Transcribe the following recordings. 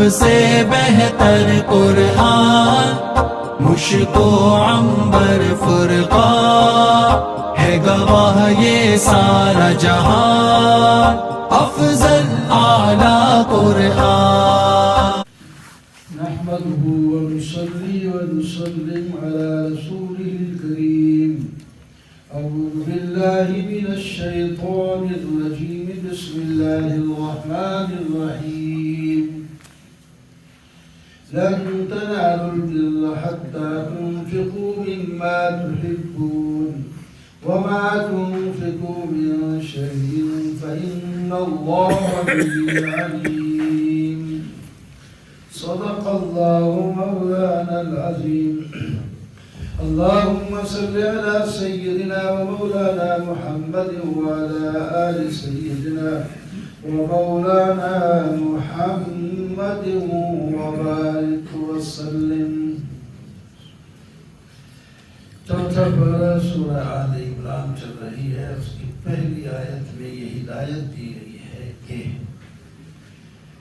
سے بہتر قرآن، مشک و عنبر فرقان، ہے گواہ یہ سارا جہان، افضل اعلیٰ قرآن۔ نحمده ونصلي ونسلم على رسوله الكريم۔ أعوذ بالله من الشيطان الرجيم، بسم الله الرحمن الرحيم۔ لن تنالوا البر حتى تنفقوا مما تحبون، وما تنفقوا من شيء فإن الله به عليم۔ صدق الله مولانا العظيم۔ اللهم صل على سيدنا ومولانا محمد وعلى آل سيدنا ومولانا محمد وبارك وسلم۔ چوتھا پارہ سورہ آل عمران چل رہی ہے، اس کی پہلی آیت میں یہ ہدایت دی گئی ہے کہ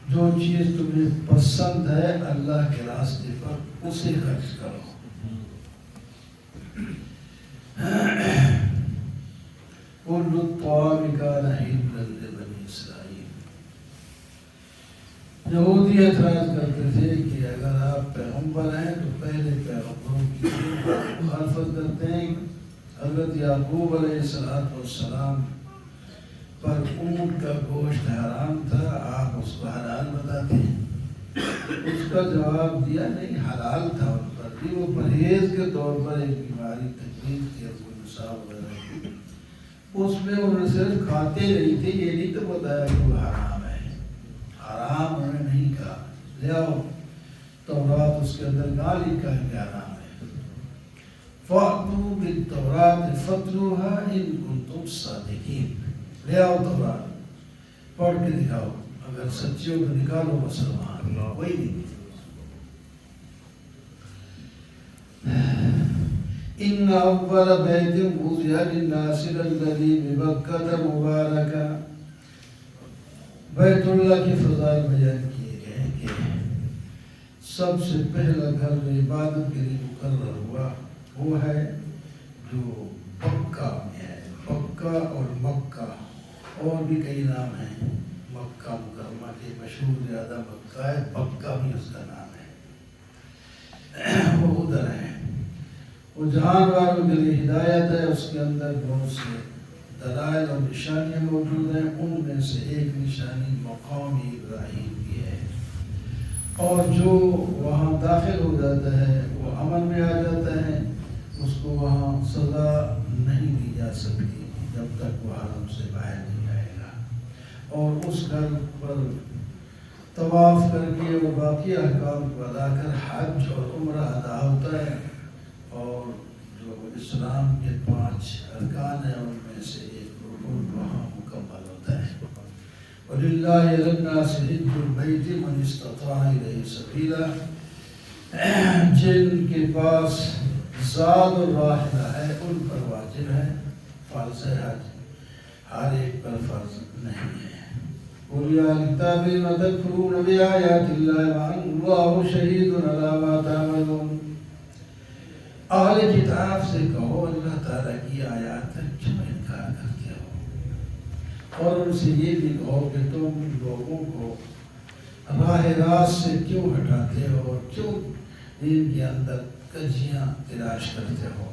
جو چیز تمہیں پسند ہے اللہ کے راستے پر اسے خرچ کرو۔ کل الطعام کان حلا لبنی اسرائیل۔ یہودی اعتراض کرتے تھے کہ اگر آپ پیغمبر ہیں تو پہلے پیغمبروں کی مخالفت کرتے ہیں۔ حضرت یعقوب علیہ السلام پر اونٹ کا گوشت حرام تھا، آپ اس کو حلال بتاتے ہیں۔ اس کا جواب دیا نہیں، حلال تھا ان پر بھی، وہ پرہیز کے طور پر ایک بیماری تکلیف تھی، نصاب وغیرہ کی، اس میں انہوں نے صرف کھاتے نہیں تھے، یہ نہیں تو بتایا کہ وہ حرام ہے۔ حرام انہوں نے نہیں کہا، لے آؤ تورات، اس کے اندر کہاں لکھا ہے کہ حرام ہے؟ فَأْتُوا بِالتَّوْرَاةِ فَاتْلُوهَا إِن كُنتُمْ صَادِقِينَ۔ لے آؤ تورات، پڑھ کے دکھاؤ، اگر سچیوں کو نکالو مسلمان، کوئی نہیں۔ إِنَّ أَوَّلَ بَيْتٍ وُضِعَ لِلنَّاسِ لَلَّذِي بِبَكَّةَ مُبَارَكًا۔ بیت اللہ کی فضائل بیان کیے گئے کہ سب سے پہلا گھر جو عبادت کے لیے مقرر ہوا وہ ہے جو مکہ میں ہے۔ مکہ اور مکہ، اور بھی کئی نام ہیں، مکہ مکرمہ کے مشہور زیادہ مکہ ہے، مکہ بھی اس کا نام ہے، وہ ادھر ہے۔ وہ جہان والوں کے لیے ہدایت ہے، اس کے اندر بہت سے دلائل اور نشانیاں موجود ہیں، ان میں سے ایک نشانی مقام ابراہیم کی ہے، اور جو وہاں داخل ہو جاتا ہے وہ امن میں آ جاتا ہے، اس کو وہاں سزا نہیں دی جا سکتی جب تک وہ حرم سے باہر نہیں آئے گا، اور اس گھر پر طواف کر کے اور باقی احکام کو ادا کر حج اور عمرہ ادا ہوتا ہے، اور جو اسلام کے 5 ارکان ہیں ان میں سے ایک رکن وہاں مکمل ہوتا ہے۔ وَلِلَّهِ عَلَى النَّاسِ حِجُّ الْبَيْتِ مَنِ اسْتَطَاعَ إِلَيْهِ سَبِيلًا۔ جن کے پاس زاد اور راحلہ ہے ان پر واجب ہے، فرض ہے حج، ہر ایک پر فرض نہیں ہے۔ قُلْ يَا أَهْلَ الْكِتَابِ لِمَ تَكْفُرُونَ بِآيَاتِ اللَّهِ وَاللَّهُ شَهِيدٌ عَلَىٰ مَا تَعْمَلُونَ۔ اہل کتاب سے کہو اللہ تعالیٰ کی آیات کا کیوں انکار کرتے ہو، اور ان سے یہ بھی کہو کہ تم لوگوں کو راہ راست سے کیوں ہٹاتے ہو، اور کیوں دین کے اندر کجیاں تلاش کرتے ہو،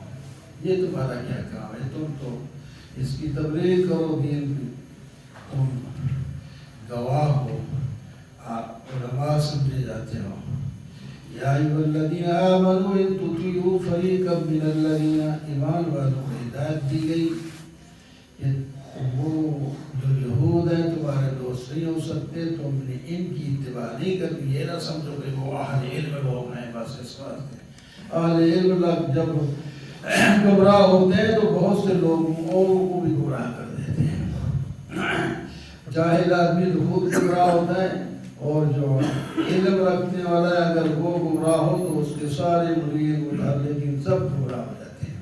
یہ تمہارا کیا کام ہے؟ تم تو اس کی تبلیغ کرو، دین کی تم گواہ ہو، علماء سمجھے جاتے ہو۔ یا ایھا الذین آمنوا ان تطیعوا فریقا من الذین، ایمان والوں کو ہدایت دی گئی کہ وہ جو یہود ہیں تمہارے دوست نہیں ہو سکتے، تم نے ان کی اتباع نہیں کرنی۔ یہ نہ سمجھو کہ وہ اہل علم لوگ ہیں، بس اس واسطے اہل علم لوگ جب گمراہ ہوتے ہیں تو بہت سے لوگ اوروں کو بھی گمراہ کر دیتے ہیں۔ جاہل آدمی تو خود گمراہ ہوتا ہے، اور جو علم رکھنے والا ہے اگر وہ گمراہ ہو تو اس کے سارے مرید متعلقین سب گمراہ ہو جاتے ہیں۔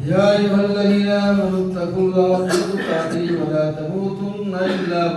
یا ایھا الذین آمنوا اتقوا اللہ حق تقاته ولا تموتن الا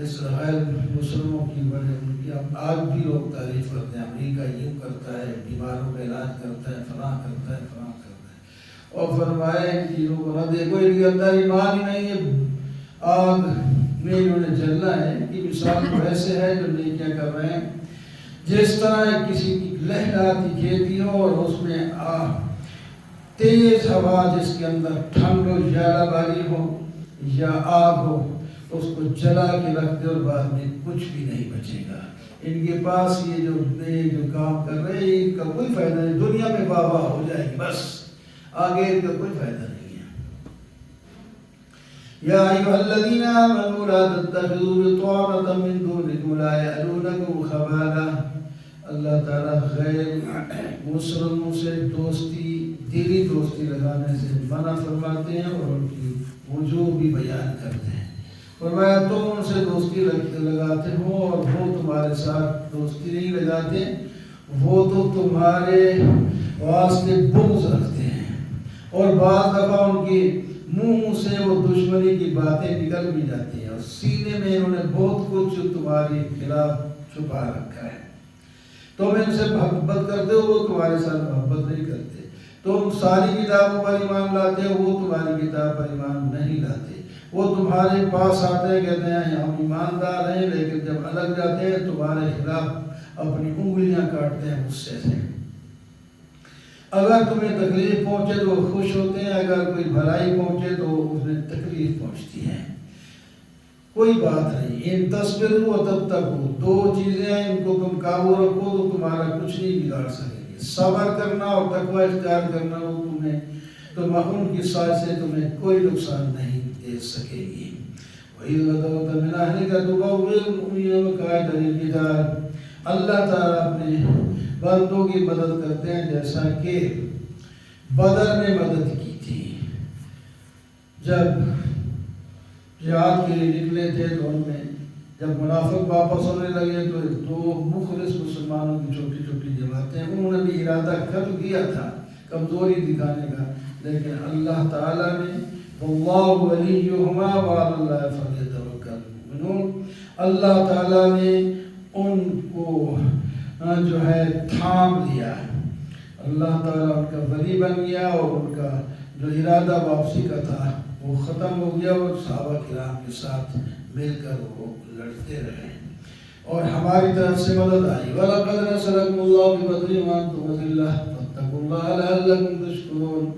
جس طرح غیر مسلموں کی وجہ ان کی آج بھی لوگ تعریف کرتے ہیں، امریکہ یوں کرتا ہے، بیماروں کا علاج کرتا ہے، فلاں کرتا ہے، فلاں کرتا ہے، اور فرمایا ان چیزوں کو نہ دیکھو، ان کے اندر ایمان ہی نہیں ہے، آگ میں انہوں نے جلنا ہے۔ کہ مثال تو ایسے ہے جو نیکیاں کر رہے ہیں، جس طرح کسی کی لہراتی کھیتی ہو اور اس میں تیز ہوا جس کے اندر ٹھنڈ ہو، ژالہ باری ہو یا آگ ہو، اس کو جلا کے رکھ دے اور بعد میں کچھ بھی نہیں بچے گا۔ ان کے پاس یہ جو کام کر رہے ہیں ان کا کوئی فائدہ نہیں، دنیا میں واہ واہ ہو جائے گی بس، آگے ان کا کوئی فائدہ نہیں ہے۔ یا ایھا الذین آمنوا لا تتخذوا بطانة من دونکم لا یألونکم خبالا۔ اللہ تعالیٰ غیر مسلموں سے دوستی، دلی دوستی لگانے سے منع فرماتے ہیں اور ان کی وجوہ بھی بیان کرتے ہیں۔ فرمایا تم ان سے دوستی لگاتے ہو اور وہ تمہارے ساتھ دوستی نہیں لگاتے، وہ تو تمہارے واسطے بغض رکھتے ہیں، اور بعض دفعہ ان کے منہ سے وہ دشمنی کی باتیں نکل بھی جاتی ہیں، اور سینے میں انہوں نے بہت کچھ تمہارے خلاف چھپا رکھا ہے۔ تم ان سے محبت کرتے ہو، وہ تمہارے ساتھ محبت نہیں کرتے۔ تم ساری کتابوں پر ایمان لاتے ہو، وہ تمہاری کتاب پر ایمان نہیں لاتے۔ وہ تمہارے پاس آتے ہیں، کہتے ہیں ہم ایماندار ہیں، لیکن جب الگ جاتے ہیں تمہارے خلاف اپنی انگلیاں کاٹتے ہیں غصے سے۔ اگر تمہیں تکلیف پہنچے تو وہ خوش ہوتے ہیں، اگر کوئی بھلائی پہنچے تو انہیں تکلیف پہنچتی ہے۔ کوئی بات نہیں، ان تصبروا وتتقوا، دو چیزیں ہیں، ان کو تم قابو رکھو تو تمہارا کچھ نہیں بگاڑ سکیں گے۔ صبر کرنا اور تقوی اختیار کرنا، وہ ان کی سائے سے تمہیں کوئی نقصان نہیں دے سکے گی۔ وَإِذْ غَدَوْتَ مِنْ أَهْلِكَ تُبَوِّئُ الْمُؤْمِنِينَ مَقَاعِدَ لِلْقِتَالِ۔ اللہ تعالیٰ اپنے بندوں کی مدد کرتے ہیں جیسا کہ بدر میں مدد کی تھی۔ جب جہاد کے لیے نکلے تھے تو ان میں جب منافق واپس ہونے لگے تو دو مخلص مسلمانوں کی چھوٹی چھوٹی جماعتیں، انہوں نے بھی ارادہ کر کیا تھا کمزوری دکھانے کا، لیکن اللہ تعالیٰ نے واللہ ولیہما وعلی اللہ فلیتوکل المؤمنون، اللہ تعالیٰ نے ان کو جو ہے تھام لیا، اللہ تعالیٰ ان کا ولی بن گیا، اور ان کا جو ارادہ واپسی کا تھا وہ ختم ہو گیا، اور صحابہ کرام کے ساتھ مل کر وہ لڑتے رہے، اور ہماری طرف سے مدد آئی۔ وَلَقَدْ نَصَرَكُمُ اللَّهُ بِبَدْرٍ وَأَنْتُمْ أَذِلَّةٌ فَاتَّقُوا اللَّهَ لَعَلَّكُمْ تَشْكُرُونَ۔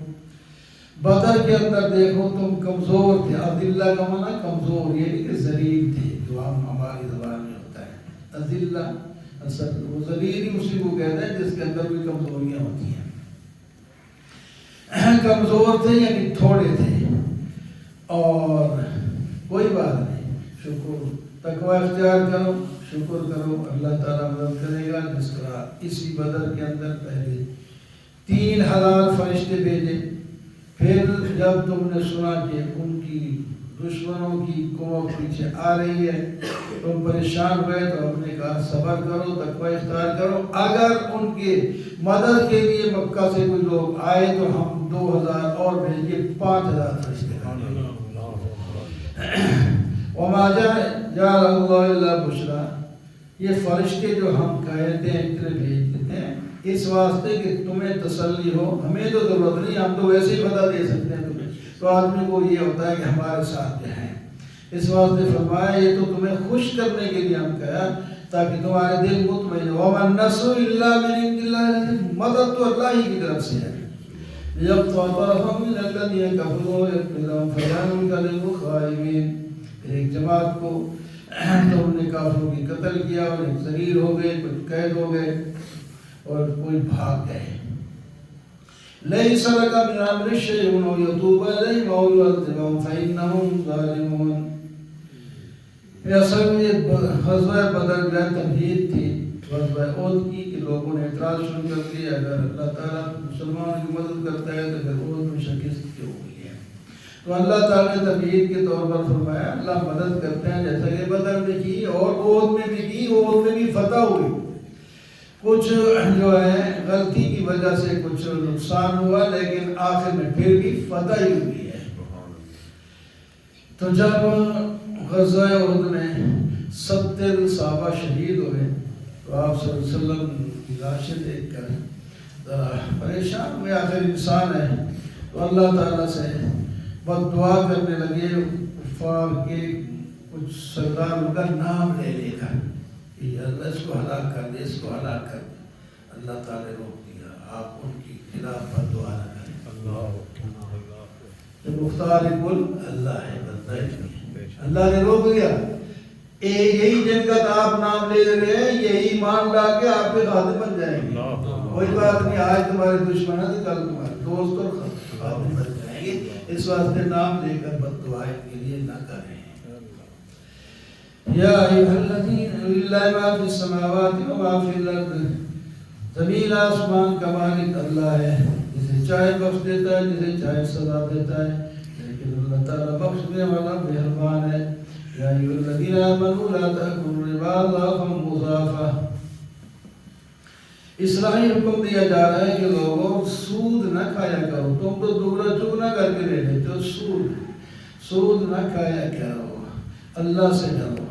بدر کے اندر دیکھو تم کمزور تھے، اذلہ کا معنی کمزور، یہ نہیں کہ ذلیل تھے جو ہماری زبان میں ہوتا ہے۔ اذلہ اصل وہ ذلیل ہی اسی کو کہتے ہیں جس کے اندر بھی کمزوریاں ہوتی ہیں۔ کمزور تھے یعنی تھوڑے تھے، اور کوئی بات نہیں، شکر تقوی اختیار کرو، شکر کرو، اللہ تعالیٰ مدد کرے گا۔ جس طرح اسی بدر کے اندر پہلے 3000 فرشتے بھیجے، پھر جب تم نے سنا کہ ان کی دشمنوں کی قوت پیچھے آ رہی ہے، تم پریشان ہوئے تو ہم نے کہا صبر کرو، تقوی اختیار کرو، اگر ان کے مدد کے لیے مکہ سے کوئی لوگ آئے تو ہم 2000 اور بھیج کے 5000 فرشتے وما جعل اللہ الا بشرا۔ یہ فرشتے جو ہم کہتے ہیں اتنے بھیج دیتے ہیں اس واسطے کہ تمہیں تسلی ہو، ہمیں تو ضرورت نہیں، ہم تو ویسے ہی پتہ دے سکتے ہیں تمہیں، تو آدمی کو یہ ہوتا ہے کہ ہمارے ساتھ جو ہیں، اس واسطے فرمایا یہ تو تمہیں خوش کرنے کے لیے ہم کہا تاکہ تمہارے دل مطمئن ہو۔ وَمَا النَّصْرُ إِلَّا مِنْ عِنْدِ اللَّهِ، مدد تو اللہ ہی کی طرف سے ہے۔ يَقْطَعُ طَرَفًا مِنَ الَّذِينَ كَفَرُوا وَيَقْتُلُونَ فَيَنْقَلِبُ خَائِبِينَ۔ ایک جماعت کو تو انہوں نے کافروں کی قتل کیا، اور ایک ذلیل ہو گئے، کچھ قید ہو گئے، اور کوئی بھاگ گئے۔ لَيْسَ لَكَ مِنْ أَمْرِ شَيْءٌ أَوْ يَتُوبَ عَلَيْهِمْ أَوْ يُعَذِّبَهُمْ فَإِنَّهُمْ ظَالِمُونَ۔ اصل میں غزوہ بدر جو تمہید تھی غزوہ احد کی، کہ لوگوں نے اعتراض شروع کر دیا اگر اللہ تعالیٰ مسلمانوں کی مدد کرتا ہے تو پھر احد میں شکست کیوں ہوئی ہے۔ تو اللہ تعالیٰ نے تمہید کے طور پر فرمایا اللہ مدد کرتے ہیں، جیسا کہ بدر میں کی اور احد میں بھی کی، احد میں بھی فتح ہوئی، کچھ جو ہے غلطی کی وجہ سے کچھ نقصان ہوا، لیکن آخر میں پھر بھی فتح ہی ہوئی ہے۔ تو جب غزوہ احد میں 70 صحابہ شہید ہوئے تو آپ صلی اللہ علیہ وسلم کی لاشیں دیکھ کر ذرا پریشان ہوئے، آخر انسان ہے، تو اللہ تعالیٰ سے بد دعا کرنے لگے، کفار کے کچھ سردار ان کا نام لے لے کر کہ اللہ اس کو ہلاک کر دے، اس کو ہلاک کر دے۔ اللہ تعالیٰ نے روک دیا، آپ ان کی خلاف بد دعا نہ کریں۔ مختار کل اللہ ہے، بندہ ہی نہیں ہے، اللہ نے روک دیا۔ یہی جن کا آپ نام لے رہے ہیں یہی ایمان لا کے آپ کے خادم بن جائیں گے۔ کوئی بات نہیں، آج تمہارے دشمن ہے تو کل تمہارے دوست اور خادم بن جائیں گے، اس واسطے نام لے کر بد دعا کے لیے نہ کریں۔ یا ایھا الذین للہ ما فی السماوات و ما فی الارض، زمین آسمان کا مالک اللہ ہے، جسے چاہے بخش دیتا ہے، جسے چاہے سزا دیتا ہے، لیکن اللہ تعالیٰ بخشنے والا مہربان ہے۔ یا ایھا الذین آمنوا لا تأکلوا الربا اضعافا مضاعفا، اصلاحی حکم دیا جا رہا ہے کہ لوگوں سود نہ کھایا کرو، تم تو دوگنا چگنا کر کے لے لیتے ہو، سود نہ کھایا کرو، اللہ سے ڈرو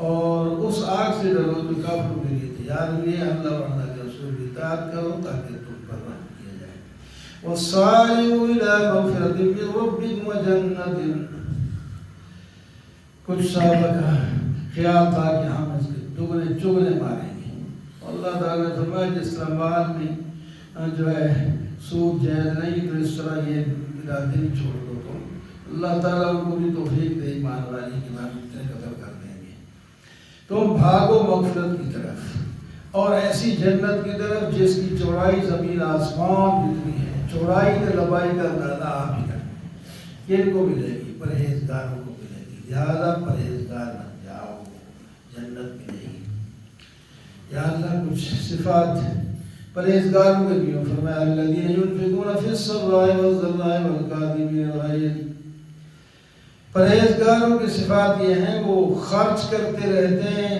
اور اس آگ سے ڈرو جو کافروں کے لیے تیار ہوئی ہے، اللہ اور اللہ کے رسول کی اطاعت کرو تاکہ تم پر رحم کیا جائے۔ وَالسَّارِعُوا إِلَىٰ مَغْفِرَةٍ مِّن رَّبِّكُمْ وَجَنَّةٍ، کچھ صحابہ کا خیال تھا کہ ہم اس کے دگنے چگنے ماریں گے، اللہ تعالیٰ نے فرمایا جس طرح مال میں جو ہے سود جائز نہیں تو اس طرح یہ ارادے نہیں چھوڑ دو، تو اللہ تعالیٰ ان کو بھی توفیق دے ایمان والی کہ ہم اتنے قدر کر دیں گے۔ تم بھاگو مغفرت کی طرف اور ایسی جنت کی طرف جس کی چوڑائی زمین آسمان جتنی ہے، چوڑائی کے لمبائی کا اندازہ آپ ہی کریں، کن کو ملے گی؟ پرہیزگاروں کو ملے گی، لہٰذا پرہیزگار بن جاؤ، جنت ملے گی۔ یا اللہ کچھ صفات پرہیزگاروں کے لیے فرمایا الذین ينفقون فی السراء والضراء والکاظمین الغیظ، پرہیزگاروں کی صفات یہ ہیں وہ خرچ کرتے رہتے ہیں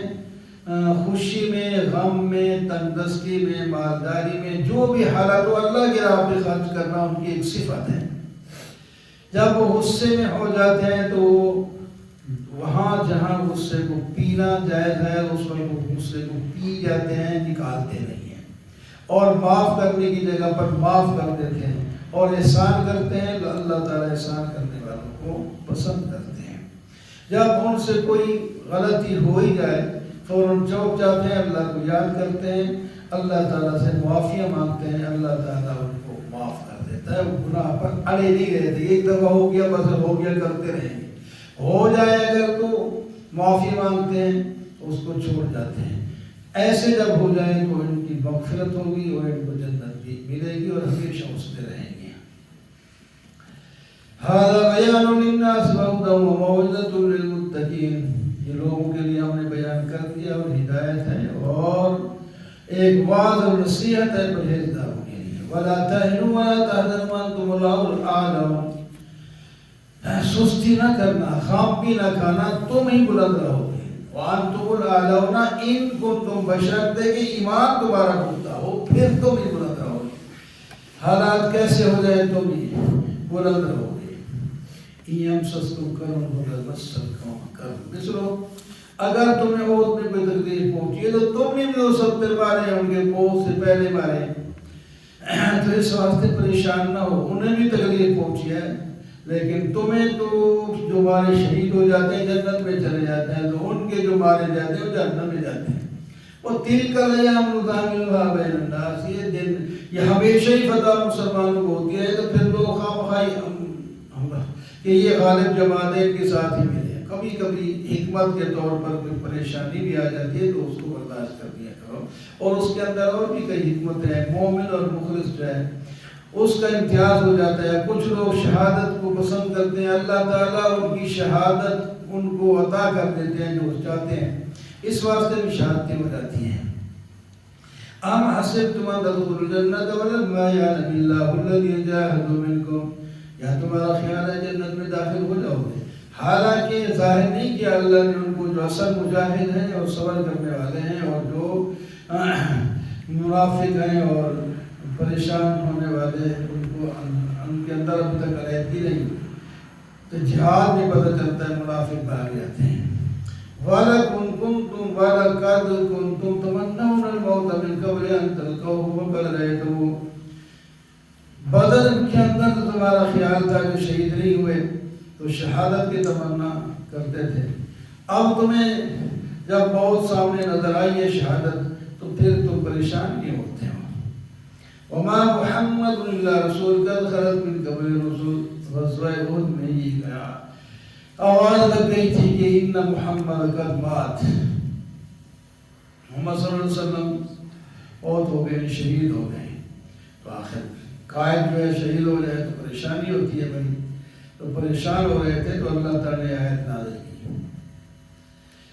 خوشی میں، غم میں، تندرستی میں، مالداری میں، جو بھی حالت ہو اللہ کی راہ پہ خرچ کرنا ان کی ایک صفت ہے۔ جب وہ غصے میں ہو جاتے ہیں تو وہاں جہاں غصے کو پینا جائز ہے اس وقت وہ غصے کو پی جاتے ہیں، نکالتے نہیں ہیں، اور معاف کرنے کی جگہ پر معاف کر دیتے ہیں اور احسان کرتے ہیں، اللہ تعالیٰ احسان کرنے والوں کو پسند کرتے ہیں۔ جب ان سے کوئی غلطی ہو ہی جائے فوراً چوک جاتے ہیں، اللہ کو یاد کرتے ہیں، اللہ تعالیٰ سے معافیاں مانگتے ہیں، اللہ تعالیٰ ان کو معاف کر دیتا ہے، وہ گناہ پر اڑے نہیں رہتے، ایک دفعہ ہو گیا بس ہو گیا کرتے رہیں گے، ہو جائے اگر تو معافی مانگتے ہیں اس کو چھوڑ جاتے ہیں۔ ایسے جب ہو جائیں تو ان کی مغفرت ہوگی اور ان کو جنت بھی ملے گی اور ہمیشہ اس میں رہیں گے۔ هذا بیان للناس وهدى وموعظة للمتقین، یہ لوگوں کے لیے ہم نے بیان کر دیا اور ہدایت ہے اور ایک واعظ اور نصیحت ہے پرہیزگاروں کے لیے۔ ولا تهنوا ولا تحزنوا وانتم الاعلون، سستی نہ کرنا، خواب بھی نہ کھانا، تم ہی بلند رہو گے۔ وانتم الاعلون ان کنتم، بشرطے کہ ایمان تمہارا پختہ ہو پھر تم ہی بلند رہو گے۔ حالات کیسے ہو جائے تم ہی بلند رہو گے۔ اگر تمہیں موت میں کوئی تکلیف پہنچی ہے تو تم نے بھی 270 مارے ہوں گے، موت سے پہلے مارے، تو اس واسطے پریشان نہ ہو، انہیں بھی تکلیف پہنچی ہے لیکن تمہیں تو جو مارے شہید ہو جاتے ہیں جنت میں چلے جاتے ہیں، تو ان کے جو مارے جاتے ہیں وہ جہنم میں جاتے ہیں۔ وہ تلک الایام نداولها بین الناس، یہ دن یہ ہمیشہ ہی فتح مسلمانوں کو ہوتی ہے، تو پھر لوگ خواہ کہ یہ غالب جماعت ان کے ساتھ ہی ملے۔ کبھی کبھی حکمت کے طور پر کوئی پریشانی بھی آ جاتی ہے تو اس کو برداشت کر دیا کرو، اور اس کے اندر اور بھی کئی حکمت ہے۔ مومن اور مخلص جو ہے اس کا امتیاز ہو جاتا ہے۔ کچھ لوگ شہادت کو پسند کرتے ہیں، اللہ تعالیٰ ان کی شہادت ان کو عطا کر دیتے ہیں جو چاہتے ہیں، اس واسطے بھی شہادتیں ہو جاتی ہیں۔ ام حسبتم ان تدخلوا الجنة ولما يعلم الله الذين جاهدوا منكم، یا تمہارا خیال ہے جنت میں داخل ہو جاؤ گے، حالانکہ ظاہر نہیں کیا اللہ نے ان کو جو اصل مجاہد ہیں اور صبر کرنے والے ہیں اور جو منافق ہیں اور پریشان ہونے والے ہیں ان کو ان کے اندر ابھی تک علیحدگی نہیں، تو جہاد میں پتہ چلتا ہے منافق بھاگ جاتے ہیں۔ وَلَكُمْ كُنْتُمْ وَلَقَدْ كُنْتُمْ تَمَنَّوْنَ الْمَوْتَ مِنْ قَبْلِ أَنْ تَلْقَوْهُ وَقَدْ رَأَيْتُمُوهُ. بدر کے اندر تو تمہارا خیال تھا جو شہید نہیں ہوئے تو شہادت کی تمنا کرتے تھے، اب تمہیں جب موت سامنے نظر آئی ہے شہادت تو پھر تم پریشان نہیں ہوتے ہو. وما محمد الا رسول قد خلت من قبل الرسل. غزوہ احد میں یہ گیا، آواز لگ گئی تھی کہ ان محمد قد مات، محمد صلی اللہ علیہ وسلم موت ہو گئے، شہید ہو گئے. تو آخر قائد جو ہے شہید ہو جائے تو پریشانی ہوتی ہے بھائی، تو پریشان ہو رہے تھے تو اللہ تعالیٰ نے آیت نازل کی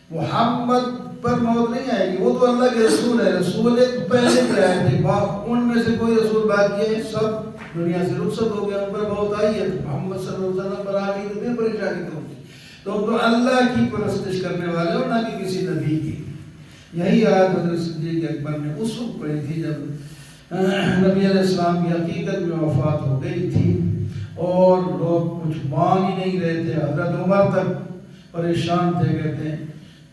محمد پر موت نہیں آئے گی، وہ تو اللہ کے رسول ہے، رسول ایک پہلے کے آئے تھے، ان میں سے کوئی رسول باقی ہے سب دنیا سے رخصت ہو گیا، ان پر موت آئی ہے. محمد صلی اللہ علیہ وسلم پر آ گئی تو پھر پریشانی کروں گی. تو اللہ کی پرستش کرنے والے ہو، نہ کہ کسی نبی کی. یہی آیت حضرت صدیق اکبر نے اس وقت پڑھی تھی جب نبی علیہ السلام کی حقیقت میں وفات ہو گئی تھی اور لوگ کچھ مان ہی نہیں رہے تھے. حضرت عمر تک پریشان تھے، کہتے ہیں.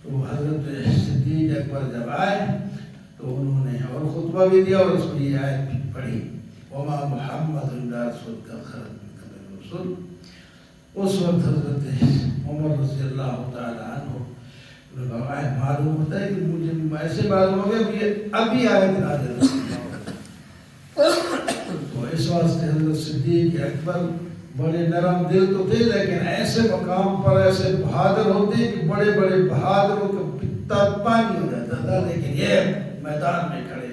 تو حضرت صدیق اکبر جب آئے تو انہوں نے اور خطبہ بھی دیا اور اس میں یہ آیت بھی پڑھی وما محمد الا رسول قد خلت من قبلہ الرسل. اس وقت حضرت عمر رضی اللہ تعالیٰ عنہ معلوم ہوتا ہے کہ مجھے ایسے معلوم ہو گیا کہ ابھی آیت نازل ہوئی. تو اس واسطے حضرت صدیق اکبر بڑے نرم دل تو تھے، لیکن ایسے مقام پر ایسے بہادر ہوتے کہ بڑے بڑے بہادروں کا پتا پانی ہو جاتا تھا، لیکن یہ میدان میں کھڑے.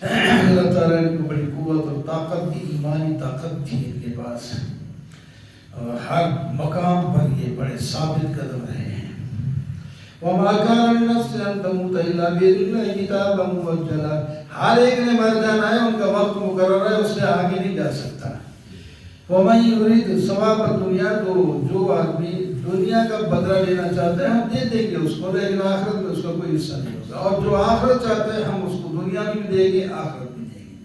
اللہ تعالیٰ نے کو بڑی قوت اور طاقت کی، ایمانی طاقت تھی ان کے پاس، اور ہر مقام پر یہ بڑے ثابت قدم رہے ہیں. وَمَا كَانَ لِنَفْسٍ أَن تَمُوتَ إِلَّا بِإِذْنِ اللَّهِ كِتَابًا مُّؤَجَّلًا. ہر ایک نے مر جانا ہے، ان کا وقت مقرر ہے، اس سے آگے نہیں جا سکتا. وَمَن يُرِدْ ثواب الدنیا، تو جو آدمی دنیا کا بدلہ لینا چاہتا ہے ہم دے دیں گے اس کو، لیکن آخرت میں اس کا کوئی حصہ نہیں ہوگا. اور جو آخرت چاہتا ہے ہم اس کو دنیا میں بھی دیں گے، آخرت بھی دیں گے.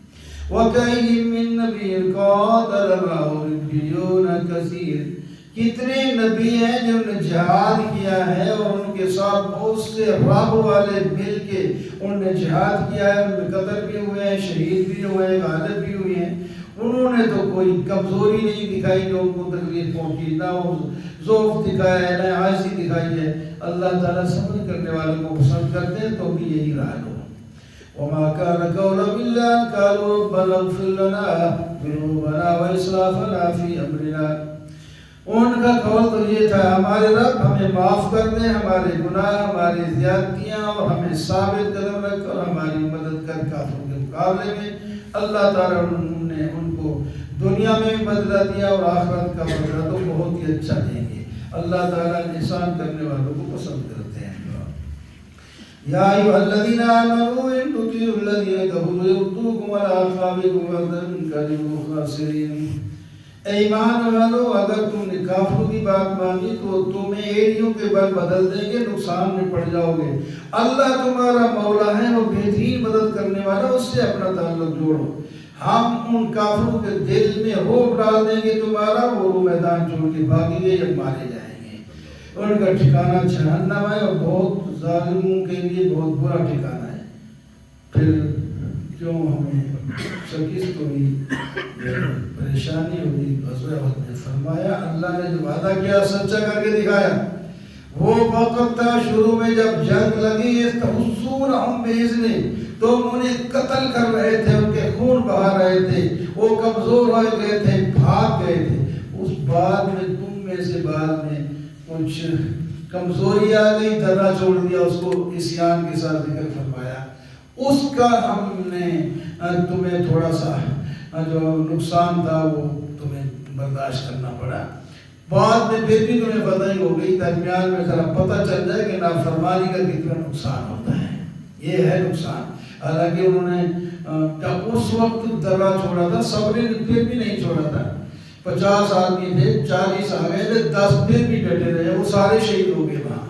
وَكَأَيٍّ مِّن نَّبِيٍّ قَاتَلَ مَعَهُ رِبِّيُّونَ كَثِيرٌ. کتنے نبی ہیں جنہوں نے جہاد کیا ہے اور ان کے ساتھ بہت سے رب والے مل کے انہوں نے جہاد کیا ہے، ان میں قتل بھی ہوئے ہیں، شہید بھی ہوئے ہیں، غالب بھی ہوئے ہیں. انہوں نے تو کوئی کمزوری نہیں دکھائی جو ان کو تکلیف پہنچی، نہ وہ ضعف دکھایا ہے، نہ عاجزی دکھائی ہے. اللہ تعالیٰ صبر کرنے والوں کو پسند کرتے ہیں، تو بھی یہی رہا لو. وما كان قولهم إلا أن قالوا ربنا اغفر لنا ذنوبنا وإسرافنا في أمرنا. ان کا قول تو یہ تھا ہمارے رب ہمیں معاف کر دیں ہمارے گناہ، ہماری زیادتیاں، اور ہمیں ثابت قدم رکھ اور ہماری مدد کر کافروں کے مقابلے میں. اللہ تعالیٰ نے ان کو دنیا میں بھی بدلہ دیا اور آخرت کا بدلہ تو بہت ہی اچھا دیں گے. اللہ تعالیٰ احسان کرنے والوں کو پسند کرتے ہیں. یا ایھا الذین آمنوا ان تطیعوا الذین کفروا یردوکم علی اعقابکم فتنقلبوا خاسرین. اے ایمان والو، اگر تم نے کافروں کی بات مانی تو تمہیں ایڑیوں کے بل بدل دیں گے، نقصان میں پڑ جاؤ گے. اللہ تمہارا مولا ہے، وہ بہترین مدد کرنے والا، اس سے اپنا تعلق جوڑو. ہم ان کافروں کے دل میں رعب ڈال دیں گے تمہارا، وہ میدان چھوڑ کے بھاگیں گے یا مارے جائیں گے. ان کا ٹھکانہ جہنم ہے اور بہت ظالموں کے لیے بہت برا ٹھکانہ ہے. پھر کیوں ہمیں شکست ہوئی، پریشانی ہوئی. غزوہ احد میں فرمایا اللہ نے جو وعدہ کیا سچا کر کے دکھایا. وہ وقت تھا شروع میں جب جنگ لگی، تحصونہم بإذنہ، تم انہیں قتل کر رہے تھے، ان کے خون بہا رہے تھے، وہ کمزور ہو گئے تھے، بھاگ گئے تھے. اس بعد میں تم میں سے بعد میں کچھ کمزوری آ گئی، دھرنا چھوڑ دیا، اس کو عصیان کے ساتھ ذکر فرمایا. اس کا ہم نے تمہیں تھوڑا سا جو نقصان تھا وہ تمہیں برداشت کرنا پڑا. بعد میں پھر بھی تمہیں پتہ ہی ہو گئی، درمیان میں ذرا پتہ چل جائے کہ نافرمانی کا کتنا نقصان ہوتا ہے. یہ ہے نقصان. حالانکہ انہوں نے اس وقت درا چھوڑا تھا، صبر پھر بھی نہیں چھوڑا تھا. 50 آدمی تھے، 40 آ گئے تھے، 10 پھر بھی ڈٹے رہے، وہ سارے شہید ہو گئے وہاں.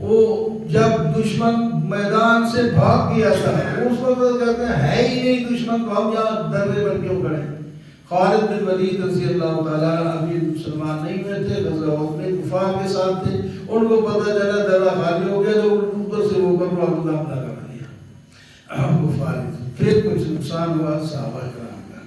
وہ جب دشمن میدان سے بھاگ گیا تھا اس وقت کہتے ہیں ہے ہی نہیں دشمن، تو ہم یہاں درے بن کے کھڑے. خالد بن ولید رضی اللہ تعالیٰ ابھی مسلمان نہیں ہوئے تھے، غزوہ احد میں کفار کے ساتھ تھے، ان کو پتہ چلا درہ خالی ہو گیا تو اوپر سے وہ کر حملہ کرا دیا کفار، پھر کچھ نقصان ہوا صحابہ کرام کا،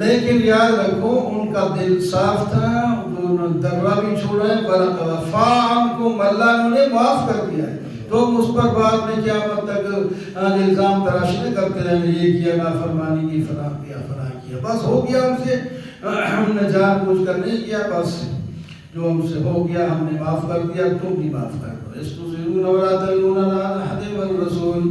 لیکن یاد رکھو ان کا دل صاف تھا، انہوں نے درہ بھی چھوڑا ہے، وَلَقَدْ عَفَا عَنْكُمْ، اللہ نے انہیں معاف کر دیا ہے، تو اس پر بعد میں قیامت تک الزام تراشی نہ کرتے رہے، یہ کیا نافرمانی کی، فلاں کیا، فلاں کیا، بس ہو گیا ان سے، ہم نے جان بوجھ کر نہیں کیا، بس جو ہم سے ہو گیا ہم نے معاف کر دیا، تم بھی معاف کر دو۔ استصغرون ولا تلون علی احد والرسول،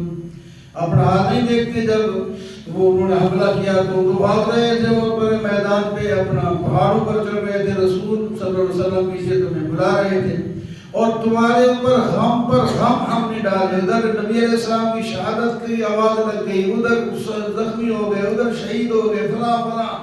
اپنا حال نہیں دیکھتے، جب وہ انہوں نے حملہ کیا تو بھاگ رہے تھے، وہ پر میدان پہ اپنا پہاڑوں پر چڑھ رہے تھے، رسول صلی اللہ علیہ وسلم پیچھے تمہیں بلا رہے تھے، اور تمہارے اوپر غم پر غم ہم نے ڈالے، ادھر نبی علیہ السلام کی شہادت کی آواز لگ گئی، ادھر زخمی ہو گئے، ادھر شہید ہو گئے، فلاں فلاں،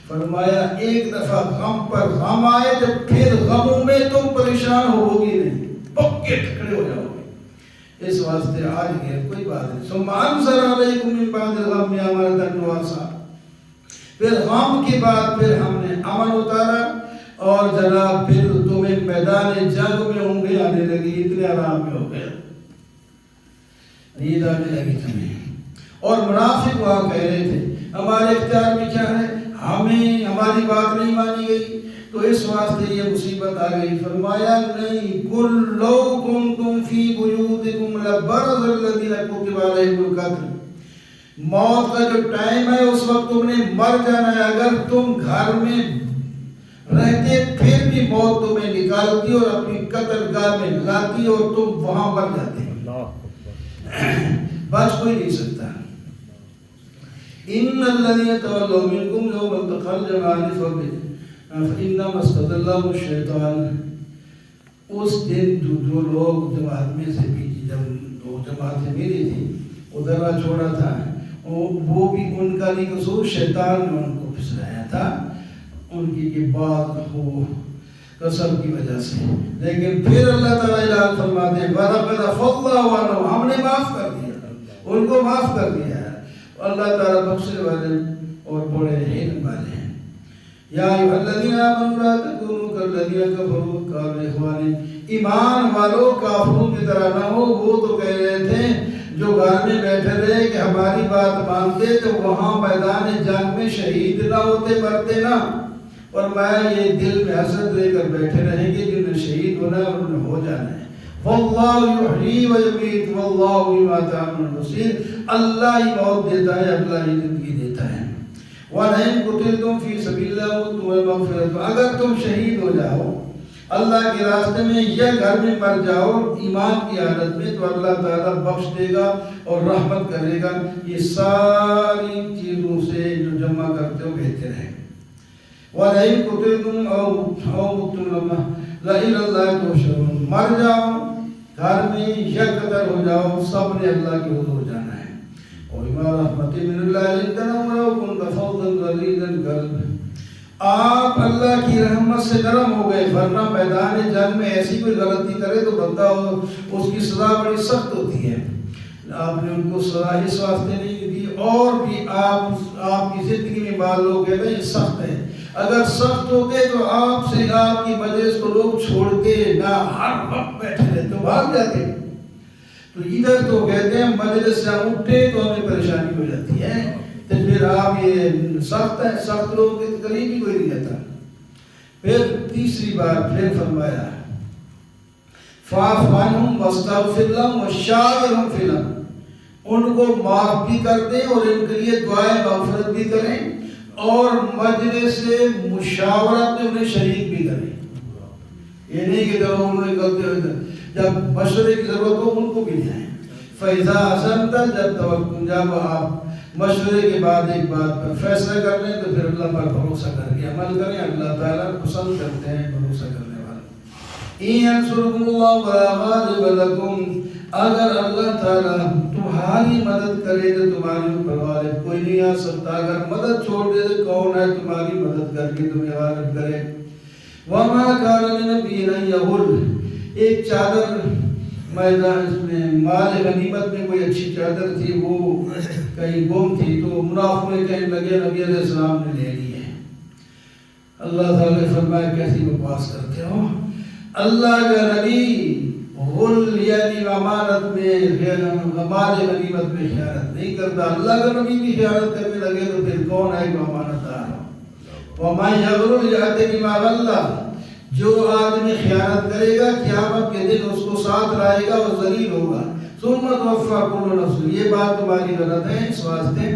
فرمایا ایک دفعہ غم پر غم آئے تو پھر غموں میں تم پریشان ہوگی نہیں، پکے ٹکڑے ہو جاؤ گے، اس واسطے آج گئے کوئی بات نہیں۔ ثم انزل علیکم من بعد الغم امنۃ نعاسا، پھر غم کے بعد پھر ہم نے امن اتارا، اور جناب پھر تمہیں میدان جنگ میں اونگیں آنے لگی، اتنے آرام میں ہو گئے، نیند آنے لگی تمہیں، اور منافق وہاں کہہ رہے تھے ہمارے اختیار میں کیا ہے، ہمیں ہماری بات نہیں مانی گئی، تو اس واسطے یہ مصیبت آ گئی۔ فرمایا نہیں، قل لو کنتم فی بیوتکم لبرز الذین کتب علیہم القتل، موت کا جو ٹائم ہے اس وقت تم نے مر جانا ہے، اگر تم گھر میں رہتے پھر بھی موت تمہیں نکالتی اور اپنی قتل گاہ میں لاتی اور تم وہاں مر جاتے، بچ کوئی نہیں سکتا۔ ان الذین تولوا منکم یوم التقى الجمعان فانما استزلهم الشیطان، اس دن جو لوگ جماعت میں سے بھی، جب وہ جماعتیں میری تھی وہ درہ چھوڑا تھا، وہ بھی ان کا نہیں قصور، شیطان نے ان کو پھسلایا تھا ان کی بات ہو قسم کی وجہ سے، لیکن پھر اللہ تعالیٰ اعلان فرماتے ہیں وَلَقَدْ عَفَا اللَّهُ عَنْهُمْ، ہم نے معاف کر دیا ان کو، معاف کر دیا ہے، اللہ تعالیٰ بخشنے والے اور بڑے علم والے ہیں۔ یا ایھا الذین آمنوا لا تکونوا کالذین کفروا وقالوا لاخوانہم، ایمان والو کافروں کی طرح نہ ہو، وہ تو کہہ رہے تھے جو گھر میں بیٹھے رہے کہ ہماری بات مانتے تو وہاں میدان جنگ میں شہید نہ ہوتے، مرتے نہ، اور میں یہ دل میں حسد لے کر بیٹھے رہیں گے جنہوں نے شہید ہونا ہے اور انہوں نے ہو جانا ہے۔ واللہ یحیی و یمیت واللہ بما تعملون بصیر، اللہ ہی موت دیتا ہے، اللہ ہی زندگی دیتا ہے۔ وَلَئِن قُتِلْتُمْ فِي سَبِيلِ اللَّهِ تُمْ مَغْفِرَةٌ، اگر تم شہید ہو جاؤ اللہ کے راستے میں یا گھر میں مر جاؤ ایمان کی حالت میں، تو اللہ تعالیٰ بخش دے گا اور رحمت کرے گا، یہ ساری چیزوں سے جو جمع کرتے ہو بہتر ہے۔ وَلَئِن قُتِلْتُمْ أَوْ مُتُّمْ لَإِلَى اللَّهِ تُحْشَرُونَ، مر جاؤ گھر میں یا قتل ہو جاؤ، سب نے اللہ کے حضور جانا ہے۔ وَبِمَا رَحْمَةٍ مِّنَ اللَّهِ لِنتَ لَوْ كُنتَ فَظًّا غَلِيظَ الْقَلْبِ، آپ اللہ کی رحمت سے نرم ہو گئے، ورنہ میدان جنگ میں ایسی کوئی غلطی کرے تو بندہ اس کی سزا بڑی سخت ہوتی ہے، آپ نے ان کو سزا اس واسطے نہیں دی، اور بھی آپ کی زندگی میں بعض لوگ کہتے ہیں یہ سخت ہے، اگر سخت ہوتے تو آپ سے آپ کی مجلس کو لوگ چھوڑتے نہ، ہر وقت بیٹھے رہتے تو بھاگ جاتے، تو ادھر تو کہتے ہیں مجلس سے اٹھے تو ہمیں پریشانی ہو جاتی ہے، تو پھر آپ یہ سخت ہے، سخت لوگوں کے قریب ہی کوئی نہیں جاتا۔ پھر تیسری بار پھر فرمایا فَاعْفُ عَنْهُمْ وَاسْتَغْفِرْ لَهُمْ وَشَاوِرْهُمْ فِي الْأَمْرِ، ان کو معاف بھی کر دیں اور ان کے لیے دعائیں مغفرت بھی کریں، اور مجلس سے مشاورت میں انہیں شریک بھی کریں، یہ نہیں کہ جب انہوں نے غلطی ہوئی جب مشورے کی ضرورت ہو ان کو بھی جائیں۔ فَإِذَا عَزَمْتَ، جب آپ مشورے کے بعد ایک بات پر فیصلہ کر لیں تو پھر اللہ پر بھروسہ کر کے عمل کریں، اللہ تعالیٰ پسند کرتے ہیں بھروسہ کرنے والے۔ إِن يَنْصُرْكُمُ اللَّهُ فَلَا غَالِبَ لَكُمْ، اگر اللہ تعالیٰ تمہاری مدد کرے تو تمہاری اوپر غالب کوئی نہیں آ سکتا، اگر مدد چھوڑ دے تو کون ہے تمہاری مدد کر کے تمہیں غالب کرے۔ وَمَا كَانَ لِنَبِيٍّ أَن يَغُلَّ، ایک چادر میدان میں مال غنیمت میں کوئی اچھی چادر تھی، وہ کہیں گم تھی، تو منافق نے کہنے لگے نبی علیہ السلام نے لے لی ہے، اللہ تعالیٰ نے فرمایا کیسی بکواس کرتے ہو؟ اللہ کا نبی غل یعنی امانت میں مال غنیمت میں خیانت نہیں کرتا. اللہ کا نبی بھی خیانت کرنے لگے تو پھر کون ہے جو امانت دار ہو؟ وَمَنْ يَغْرُرْ يَأْتِ بِمَا غَلَّ، جو آدمی خیانت کرے گا قیامت کے دن اس کو ساتھ لائے گا اور ذلیل ہوگا. ثُمَّ تُوَفَّىٰ كُلُّ نَفْسٍ، یہ بات تمہاری غلط ہے. اس واسطے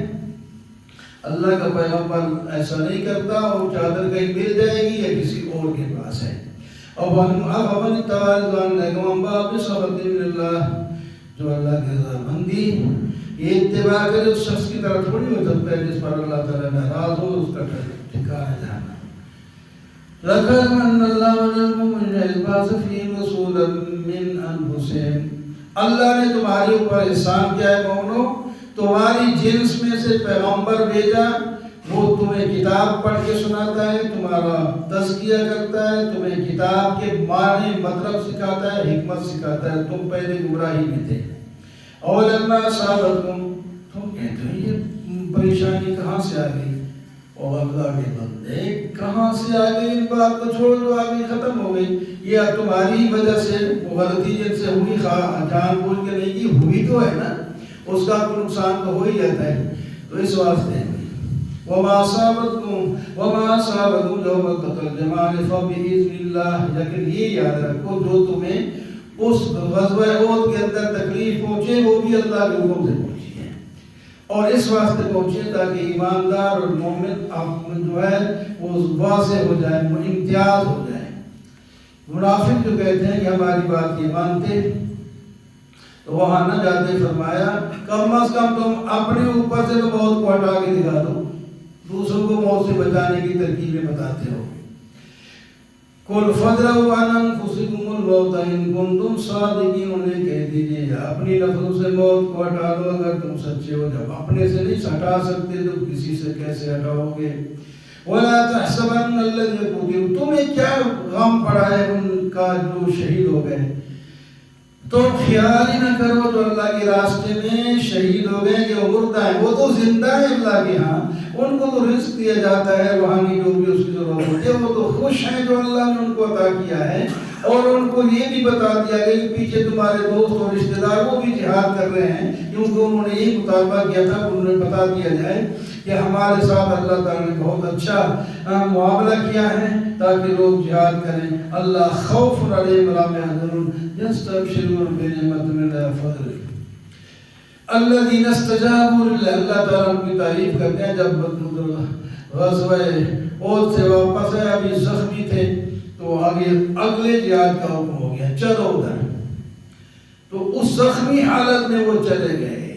اللہ کا پیغمبر ایسا نہیں کرتا. اور چادر کہیں مل جائے گی یا کسی اور کے پاس ہے. اور اب توازن جو اللہ کے رضامندی یہ اتباع کرے اس شخص کی طرح تھوڑی ہو سکتا ہے جس پر اللہ تعالیٰ ناراض ہو. اس کا ٹھکانہ جانا. لَقَدْ مَنَّ اللَّهُ عَلَى الْمُؤْمِنِينَ إِذْ بَعَثَ فِيهِمْ رَسُولًا مِّنْ أَنفُسِهِمْ، اللہ نے تمہارے اوپر احسان کیا ہے مومنو، تمہاری جنس میں سے پیغمبر بھیجا. وہ تمہیں کتاب پڑھ کے سناتا ہے، تمہارا تزکیہ کرتا ہے، تمہیں کتاب کے معنی مطلب سکھاتا ہے، حکمت سکھاتا ہے. تم پہلے گمراہی میں تھے. اور اللہ صاحبتم، تم کہتے ہو یہ پریشانی کہاں سے آ گئی؟ اور اللہ کے بندے کہاں سے آ گئی؟ ان بات کو چھوڑ دو، آگے ختم ہو گئی. یہ تمہاری وجہ سے غلطی جن سے ہوئی، جان بوجھ کے نہیں کی، ہوئی تو ہے نا، اس کا کوئی نقصان تو ہو ہی جاتا ہے. تو اس واسطے وَمَا أَصَابَكُمْ يَوْمَ الْتَقَى الْجَمْعَانِ فَبِإِذْنِ اللَّهِ، لیکن یہ یاد رکھو جو تمہیں اس غزوہ احد کے اندر تکلیف پہنچے وہ بھی اللہ کے حکم سے پہنچی ہے. اور اس واسطے پہنچے تاکہ ایماندار اور مومن جو ہے وہ واضح ہو جائے، وہ امتیاز ہو جائے. منافق جو کہتے ہیں کہ ہماری بات یہ مانتے تو وہاں نہ جاتے. فرمایا کم از کم تم اپنے اوپر سے تو موت کو ہٹا کے دکھا دو، دوسروں کو موت سے بچانے کی ترکیبیں بتاتے ہو. قُلْ فَادْرَءُوا عَنْ أَنفُسِكُمُ الْمَوْتَ إِن كُنتُمْ صَادِقِينَ، انہیں کہہ دیجیے اپنی نفسوں سے موت کو ہٹا لو اگر تم سچے ہو. جب اپنے سے نہیں ہٹا سکتے تو کسی سے کیسے ہٹاؤ گے؟ وَلَا تَحْسَبَنَّ الَّذِينَ قُتِلُوا، تمہیں کیا غم پڑا ہے ان کا جو شہید ہو گئے؟ تو خیال ہی نہ کرو جو اللہ کے راستے میں شہید ہو گئے کہ وہ مردہ ہیں، وہ تو زندہ ہے اللہ کے ہاں. ان کو تو رزق دیا جاتا ہے روحانی جو بھی اس کی ضرورت ہوتی ہے. وہ تو خوش ہیں جو اللہ نے ان کو عطا کیا ہے. اور ان کو یہ بھی بتا دیا گیا کہ پیچھے تمہارے دوست اور رشتہ دار وہ بھی جہاد کر رہے ہیں، کیونکہ انہوں نے یہی مطالبہ کیا تھا. انہیں بتا دیا جائے کہ ہمارے ساتھ اللہ تعالیٰ نے بہت اچھا معاملہ کیا ہے تاکہ لوگ جہاد کریں. اللہ خوف علیہم ولا هم يحزنون يستبشرون بنعمت من فضل الذين استجابوا لله. اللہ تعالیٰ کی تعریف کرتے ہیں جب غزوہ احد سے واپس آئے، ابھی زخمی تھے تو آگے اگلے جہاد کا حکم ہو گیا، چلو ادھر. تو اس زخمی حالت میں وہ چلے گئے.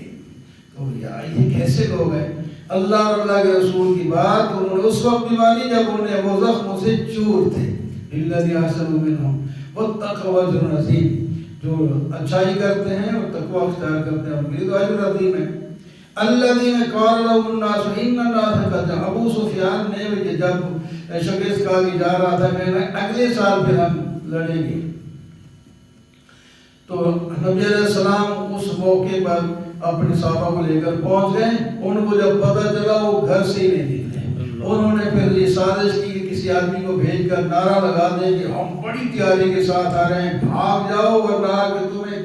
تو یہ کیسے لوگ ہیں؟ اللہ اور اللہ کے رسول کی بات انہوں نے اس وقت بھی مانی جب انہیں وہ زخموں سے چور تھے. الذی احسنوا منہم واتقوا اجر عظیم، جو اچھائی کرتے ہیں اور تقوی اختیار کرتے ہیں ان کے لیے تو اجر عظیم ہے. الذین قال لهم الناس ان الناس قد جمعوا، ابو سفیان نے جب شکست کھا کے جا رہا تھا کہ اگلے سال پھر ہم لڑیں گے، تو نبی علیہ السلام اس موقع پر اپنے صحابہ کو لے کر پہنچ گئے. ان کو جب پتہ چلا وہ گھر سے ہی نہیں نکلے. انہوں نے پھر یہ سازش کی کہ کسی آدمی کو بھیج کر نعرہ لگا دیں کہ ہم بڑی تیاری کے ساتھ آ رہے ہیں، بھاگ جاؤ ورنہ کہ تمہیں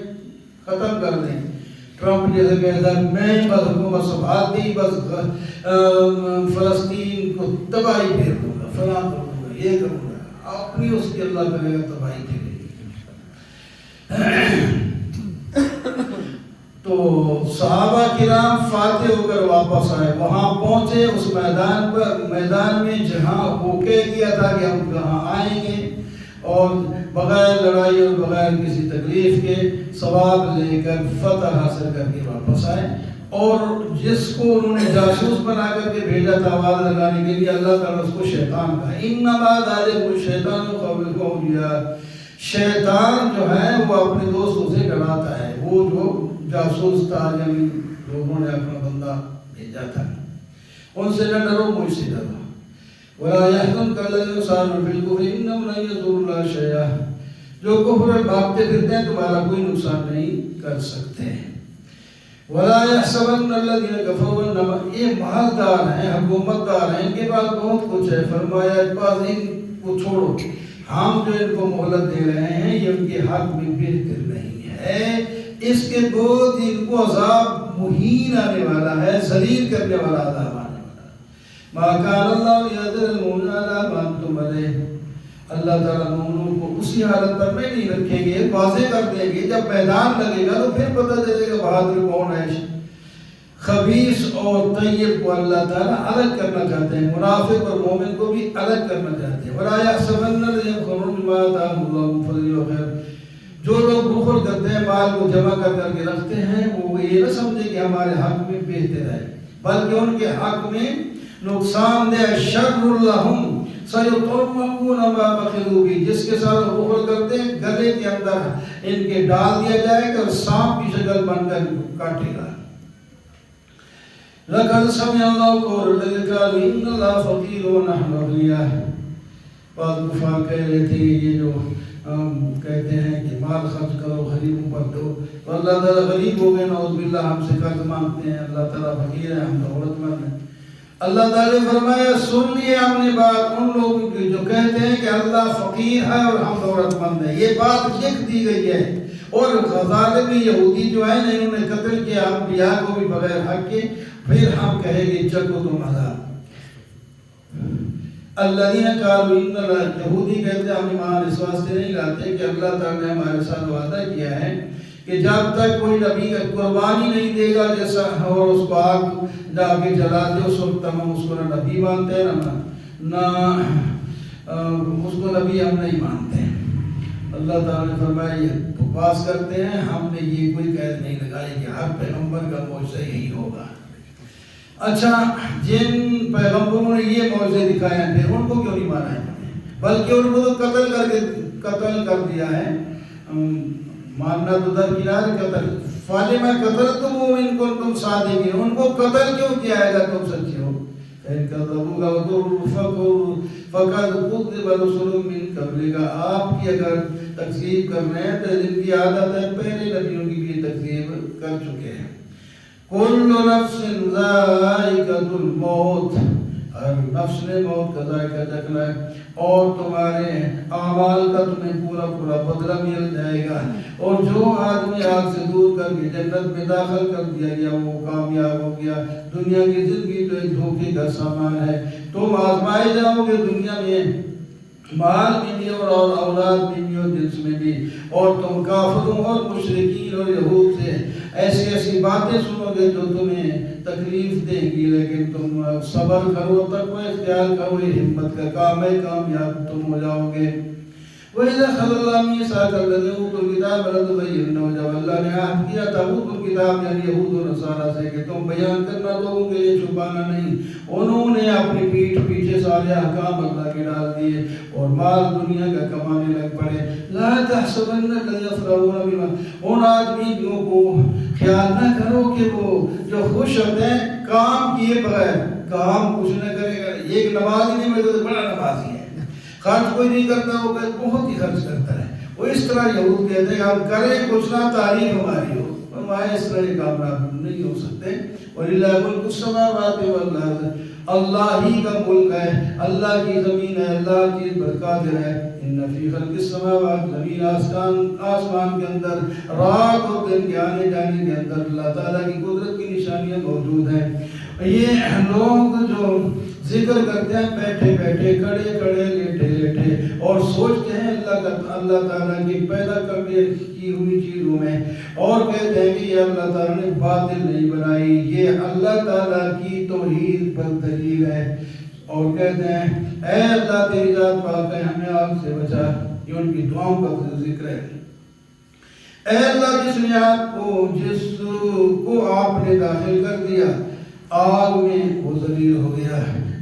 ختم کر دیں. ٹرمپ جیسے کہتا ہے میں بس حکومت سنبھال دی، بس فلسطین کو تباہی پھیر دوں گا، فلاں کر دوں گا، یہ کروں گا. اپنی اس کی اللہ کرے گا تباہی پھیرے گی. تو صحابہ کرام فاتح ہو کر واپس آئے. وہاں پہنچے اس میدان میں جہاں وہ کہہ دیا تھا کہ ہم کہاں آئیں گے، اور بغیر لڑائی اور بغیر کسی تکلیف کے ثواب لے کر فتح حاصل کر کے واپس آئے. اور جس کو انہوں نے جاسوس بنا کر کے بھیجا تھا آواز لگانے کے لیے، اللہ تعالیٰ اس کو شیطان کہا. انما ذالکم الشیطان یخوف اولیاء، شیطان جو ہے وہ اپنے دوستوں سے ڈراتا ہے. وہ جو جاسوس تھا یعنی لوگوں نے اپنا بندہ بھیجا تھا، ان سے نہ ڈرو، مجھ سے ڈرو. وَلَا يَحْزُنْكَ الَّذِينَ يُسَارِعُونَ فِي الْكُفْرِ إِنَّهُمْ لَن يَضُرُّوا اللَّهَ شَيْئًا، جو کفر بھاگتے پھرتے ہیں تمہارا کوئی نقصان نہیں کر سکتے. وَلَا يَحْسَبَنَّ الَّذِينَ كَفَرُوا إِنَّمَا یہ مالدار ہیں، حکومت دار ہیں، ان کے پاس بہت کچھ ہے، فرمایا اس پاس ان کو چھوڑو، ہم جو ان کو مہلت دے رہے ہیں یہ ان کے حق میں بہتر نہیں ہے، اس کے بعد ان کو عذاب مہین آنے والا ہے، ذلیل کرنے والا عذاب آنے والا ہے۔ مَا كَانَ اللَّهُ لِيَذَرَ الْمُؤْمِنِينَ عَلَىٰ مَا أَنتُمْ عَلَيْهِ، اللہ تعالیٰ مومنوں کو اسی حالت پر میں نہیں رکھیں گے، واضح کر دیں گے، جب میدان لگے گا تو پھر پتہ چلے گا بہادر کون ہے۔ خبیث اور طیب کو اللہ تعالیٰ الگ کرنا چاہتے ہیں، منافق اور مومن کو بھی الگ کرنا چاہتے ہیں۔ وَلَا يَحْسَبَنَّ الَّذِينَ يَبْخَلُونَ بِمَا آتَاهُمُ اللَّهُ مِن فَضْلِهِ وَخَيْرٍ، جو لوگ بخل کرتے ہیں، مال کو جمع کر کے رکھتے ہیں، وہ یہ نہ سمجھے کہ ہمارے حق میں بہتر ہے، بلکہ ان کے حق میں نقصان دہ شر لہم سیطرمقون ما بخلوا بہ، جس کے ساتھ بخل کرتے ہیں گلے کے اندر ان کے ڈال دیا جائے گا اور سانپ کی شکل بن کر کاٹے گا۔ لَقَدْ سَمِعَ اللَّهُ قَوْلَ الَّذِينَ قَالُوا إِنَّ اللَّهَ فَقِيرٌ وَنَحْنُ أَغْنِيَاءُ، بعض کفار کہہ رہے تھے یہ جو کہتے ہیں کہ مال خرچ کرو غریبوں پر دو، تو اللہ تعالیٰ غریب ہو گئے، نعوذ باللہ ہم سے قرض مانگتے ہیں، اللہ تعالیٰ فقیر ہے، ہم دولت مند ہیں۔ اللہ تعالیٰ نے فرمایا سن لیے ہم نے بات ان لوگوں کی جو کہتے ہیں کہ اللہ فقیر ہے اور ہم دولت مند ہیں، یہ بات لکھ دی گئی ہے۔ اور ظالم یہودی جو ہیں انہوں نے قتل کیا انبیاء کو بھی بغیر حق کے، پھر ہم کہیں گے چکو تم عذاب۔ الذین قالوا ان اللہ، یہودی کہتے ہیں ہم ایمان اس واسطے نہیں لاتے کہ اللہ تعالیٰ نے ہمارے ساتھ وعدہ کیا ہے کہ جب تک کوئی نبی کا قربانی نہیں دے گا جیسا اور اس کو آگ جا کے جلا دے اس وقت ہم اس کو نہ نبی مانتے ہیں نہ اس کو نبی ہم نہیں مانتے ہیں۔ اللہ تعالیٰ نے فرمایا یہ بکواس کرتے ہیں، ہم نے یہ کوئی قید نہیں لگائی کہ ہر پیغمبر کا معجزہ یہی ہوگا۔ اچھا، جن پیغمبروں نے یہ معجزے دکھائے ہیں پھر ان کو کیوں نہیں مانا ہے؟ بلکہ ان کو تو قتل کر دیا ہے۔ ماننا تو درکنار، قتل فالما قتلتم ان کنتم صادقین، ان کو قتل کیوں کیا ہے اگر تم سچے ہو؟ ان كذبوك فقد كذب رسل من قبلك، آپ کی اگر تکذیب کر رہے ہیں تو جن کی عادت ہے پہلے نبیوں کی بھی تکذیب کر چکے ہیں۔ کل نفس ذائقۃ الموت، ہر نفس نے موت کا ذائقہ چکھنا ہے، اور تمہارے اعمال کا تمہیں پورا پورا بدلہ مل جائے گا، اور جو آدمی آگ سے دور کر کے جنت میں داخل کر دیا گیا وہ کامیاب ہو گیا۔ دنیا کی زندگی تو ایک دھوکے کا سامان ہے، تم آزمائے جاؤ گے دنیا میں، مال میں بھی اور اولاد میں بھی اور جنس میں بھی، اور تم کافروں اور مشرکین اور یہود سے ایسی ایسی باتیں سنو گے جو تمہیں تکلیف دیں گی، لیکن تم صبر کرو، تقوی اختیار کرو، یہ ہمت کا کام ہے، کامیاب تم ہو جاؤ گے۔ وَإِذَا أَخَذَ اللَّهُ مِيثَاقَ الَّذِينَ أُوتُوا الْكِتَابَ لَتُبَيِّنُنَّهُ، جب اللہ نے عہد کیا تابوت الکتاب یعنی یہود و نصارہ سے کہ تم بیان کرنا لوگوں کے لیے، چھپانا نہیں، انہوں نے اپنی پیٹھ پیچھے سارے احکام اللہ کے ڈال دیے اور مال دنیا کا کمانے لگ پڑے۔ لا تحسبن الذين يفرحون بما، ان آدمیوں کو خیال نہ کرو کہ وہ جو خوش ہوتے ہیں کام کیے بغیر، کام کچھ نہ کرے گا، ایک نماز ہی نہیں ملے تو بڑا نمازی ہے، خرچ کوئی نہیں کرتا وہ بہت ہی خرچ کرتا ہے، وہ اس طرح یہود کہتے ہیں ہم کریں کچھ نہ تعریف ہماری ہو، فرمایا اس طرح یہ کامیاب نہیں ہو سکتے۔ وَلِلَّهِ مُلْكُ السَّمَاوَاتِ وَالْأَرْضِ، اللہ ہی کا ملک ہے، اللہ کی زمین ہے، اللہ کی قادر ہے۔ ان فی خلق السماوات، زمین آسمان کے اندر، رات اور دن کے آنے جانے کے اندر اللہ تعالیٰ کی قدرت کی نشانیاں موجود ہیں۔ یہ لوگ جو ذکر کرتے ہیں بیٹھے بیٹھے، کھڑے کھڑے، لیٹے لیٹے، اور سوچتے ہیں اللہ تعالیٰ کی پیدا کرنے کی ہوئی چیزوں میں، اور کہتے ہیں کہ یہ اللہ تعالیٰ نے باطل نہیں بنائی، یہ اللہ تعالیٰ کی توحید پر دلیل ہے، اور کہتے ہیں اے اللہ تیری ذات پاک ہے ہمیں آگ سے بچا، یہ ان کی دعاؤں کا ذکر ہے۔ اے اللہ جس کو آپ نے داخل کر دیا آگ میں وہ ذلیل ہو گیا،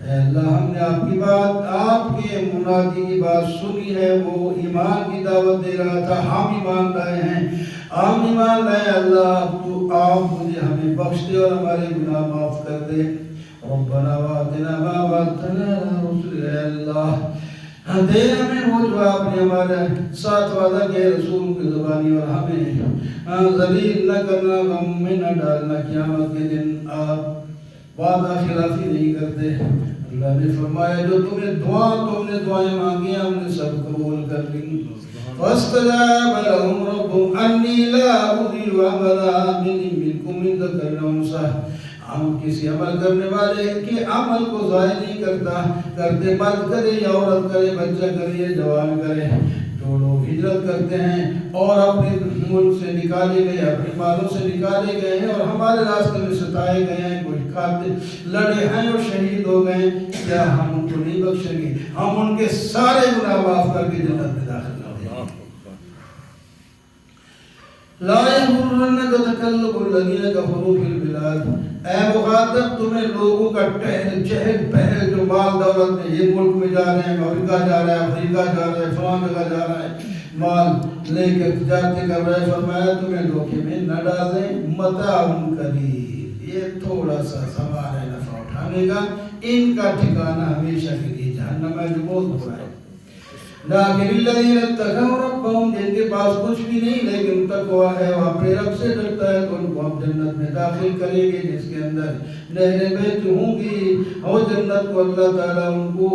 اے اللہ ہم نے آپ کی بات، آپ کے منادی کی بات سنی ہے، وہ ایمان کی دعوت دے رہا تھا، ہم ایمان لائے ہیں، ہم ایمان لائے، اللہ تو آپ مجھے ہمیں بخش دے اور ہمارے گناہ معاف کر دے۔ ربنا وآتنا ما وعدتنا على رسلك، اے اللہ دے ہمیں وہ جو آپ نے ہمارے ساتھ وعدہ کیا رسول کی زبانی، اور ہمیں ذلیل نہ کرنا، غم میں نہ ڈالنا، قیامت کے دن آپ وعدہ خلافی نہیں کرتے۔ اللہ نے فرمایا جو تم نے دعائیں مانگی ہم نے سب قبول کر لی۔ فاستجاب لهم ربهم انی لا اضيع عمل عامل منکم من ذکر او انثى، ہم کسی عمل کرنے والے کے عمل کو ضائع نہیں کرتے، مرد کرے یا عورت کرے، بچہ کرے یا جوان کرے، جو لوگ ہجرت کرتے ہیں اور اپنے ملک سے نکالے گئے، اپنے مالوں سے نکالے گئے ہیں اور ہمارے راستے میں ستائے گئے ہیں، کوئی کھاتے لڑے ہیں اور شہید ہو گئے، کیا ہم ان کو نہیں بخشیں گے؟ ہم ان کے سارے گناہ معاف کر کے جنت میں داخل کریں۔ لا یغرنک تکلب الذین کفروا فی البلاد، اے مخاطب تمہیں لوگوں کا چہل پہل جو مال دولت میں، یہ ملک میں جا رہے ہیں، امریکہ جا رہا ہے، افریقہ جا رہا ہے، فلاں جگہ جا رہا ہے، مال لے کر تجارتیں کر رہے ہیں، فرمایا تمہیں دھوکے میں نہ ڈالیں، متاع قلیل، یہ تھوڑا سا سوال ہے نفع اٹھانے کا، ان کا ٹھکانہ ہمیشہ کے لیے جہنم ہے جو بہت برا ہے۔ لیکن الذین اتقوا ربهم، جن کے پاس کچھ بھی نہیں لیکن تقوی ہے، وہ اپنے رب سے ڈرتا ہے، تو ان کو ہم جنت میں داخل کریں گے جس کے اندر نہریں بہتی ہوں گی، اور جنت کو اللہ تعالیٰ ان کو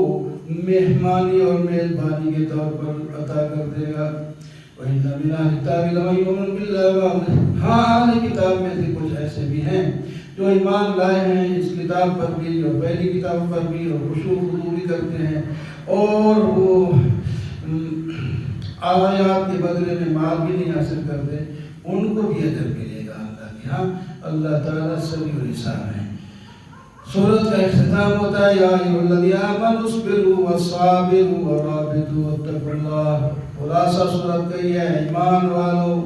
مہمانی اور میزبانی کے طور پر عطا کر دے گا۔ وَإِنَّ مِنْ أَهْلِ الْكِتَابِ لَمَن يُؤْمِنُ بِاللَّهِ وَأَمْرِهِ، ہاں اہل کتاب میں سے کچھ ایسے بھی ہیں جو ایمان لائے ہیں اس کتاب پر بھی اور پہلی کتاب پر بھی، اور خشوع خضوع بھی کرتے ہیں، اور وہ آیات کے بدلے میں مال بھی نہیں حاصل کرتے، ان کو بھی اجر ملے گا اللہ کے ہاں۔ اللہ تعالیٰ سمیع الحساب ہے۔ سورت کا اختتام ہوتا ہے یا ایھا الذین آمنوا اصبروا وصابروا ورابطوا واتقوا اللہ۔ خلاصہ سورت کا یہ ہے، ایمان والو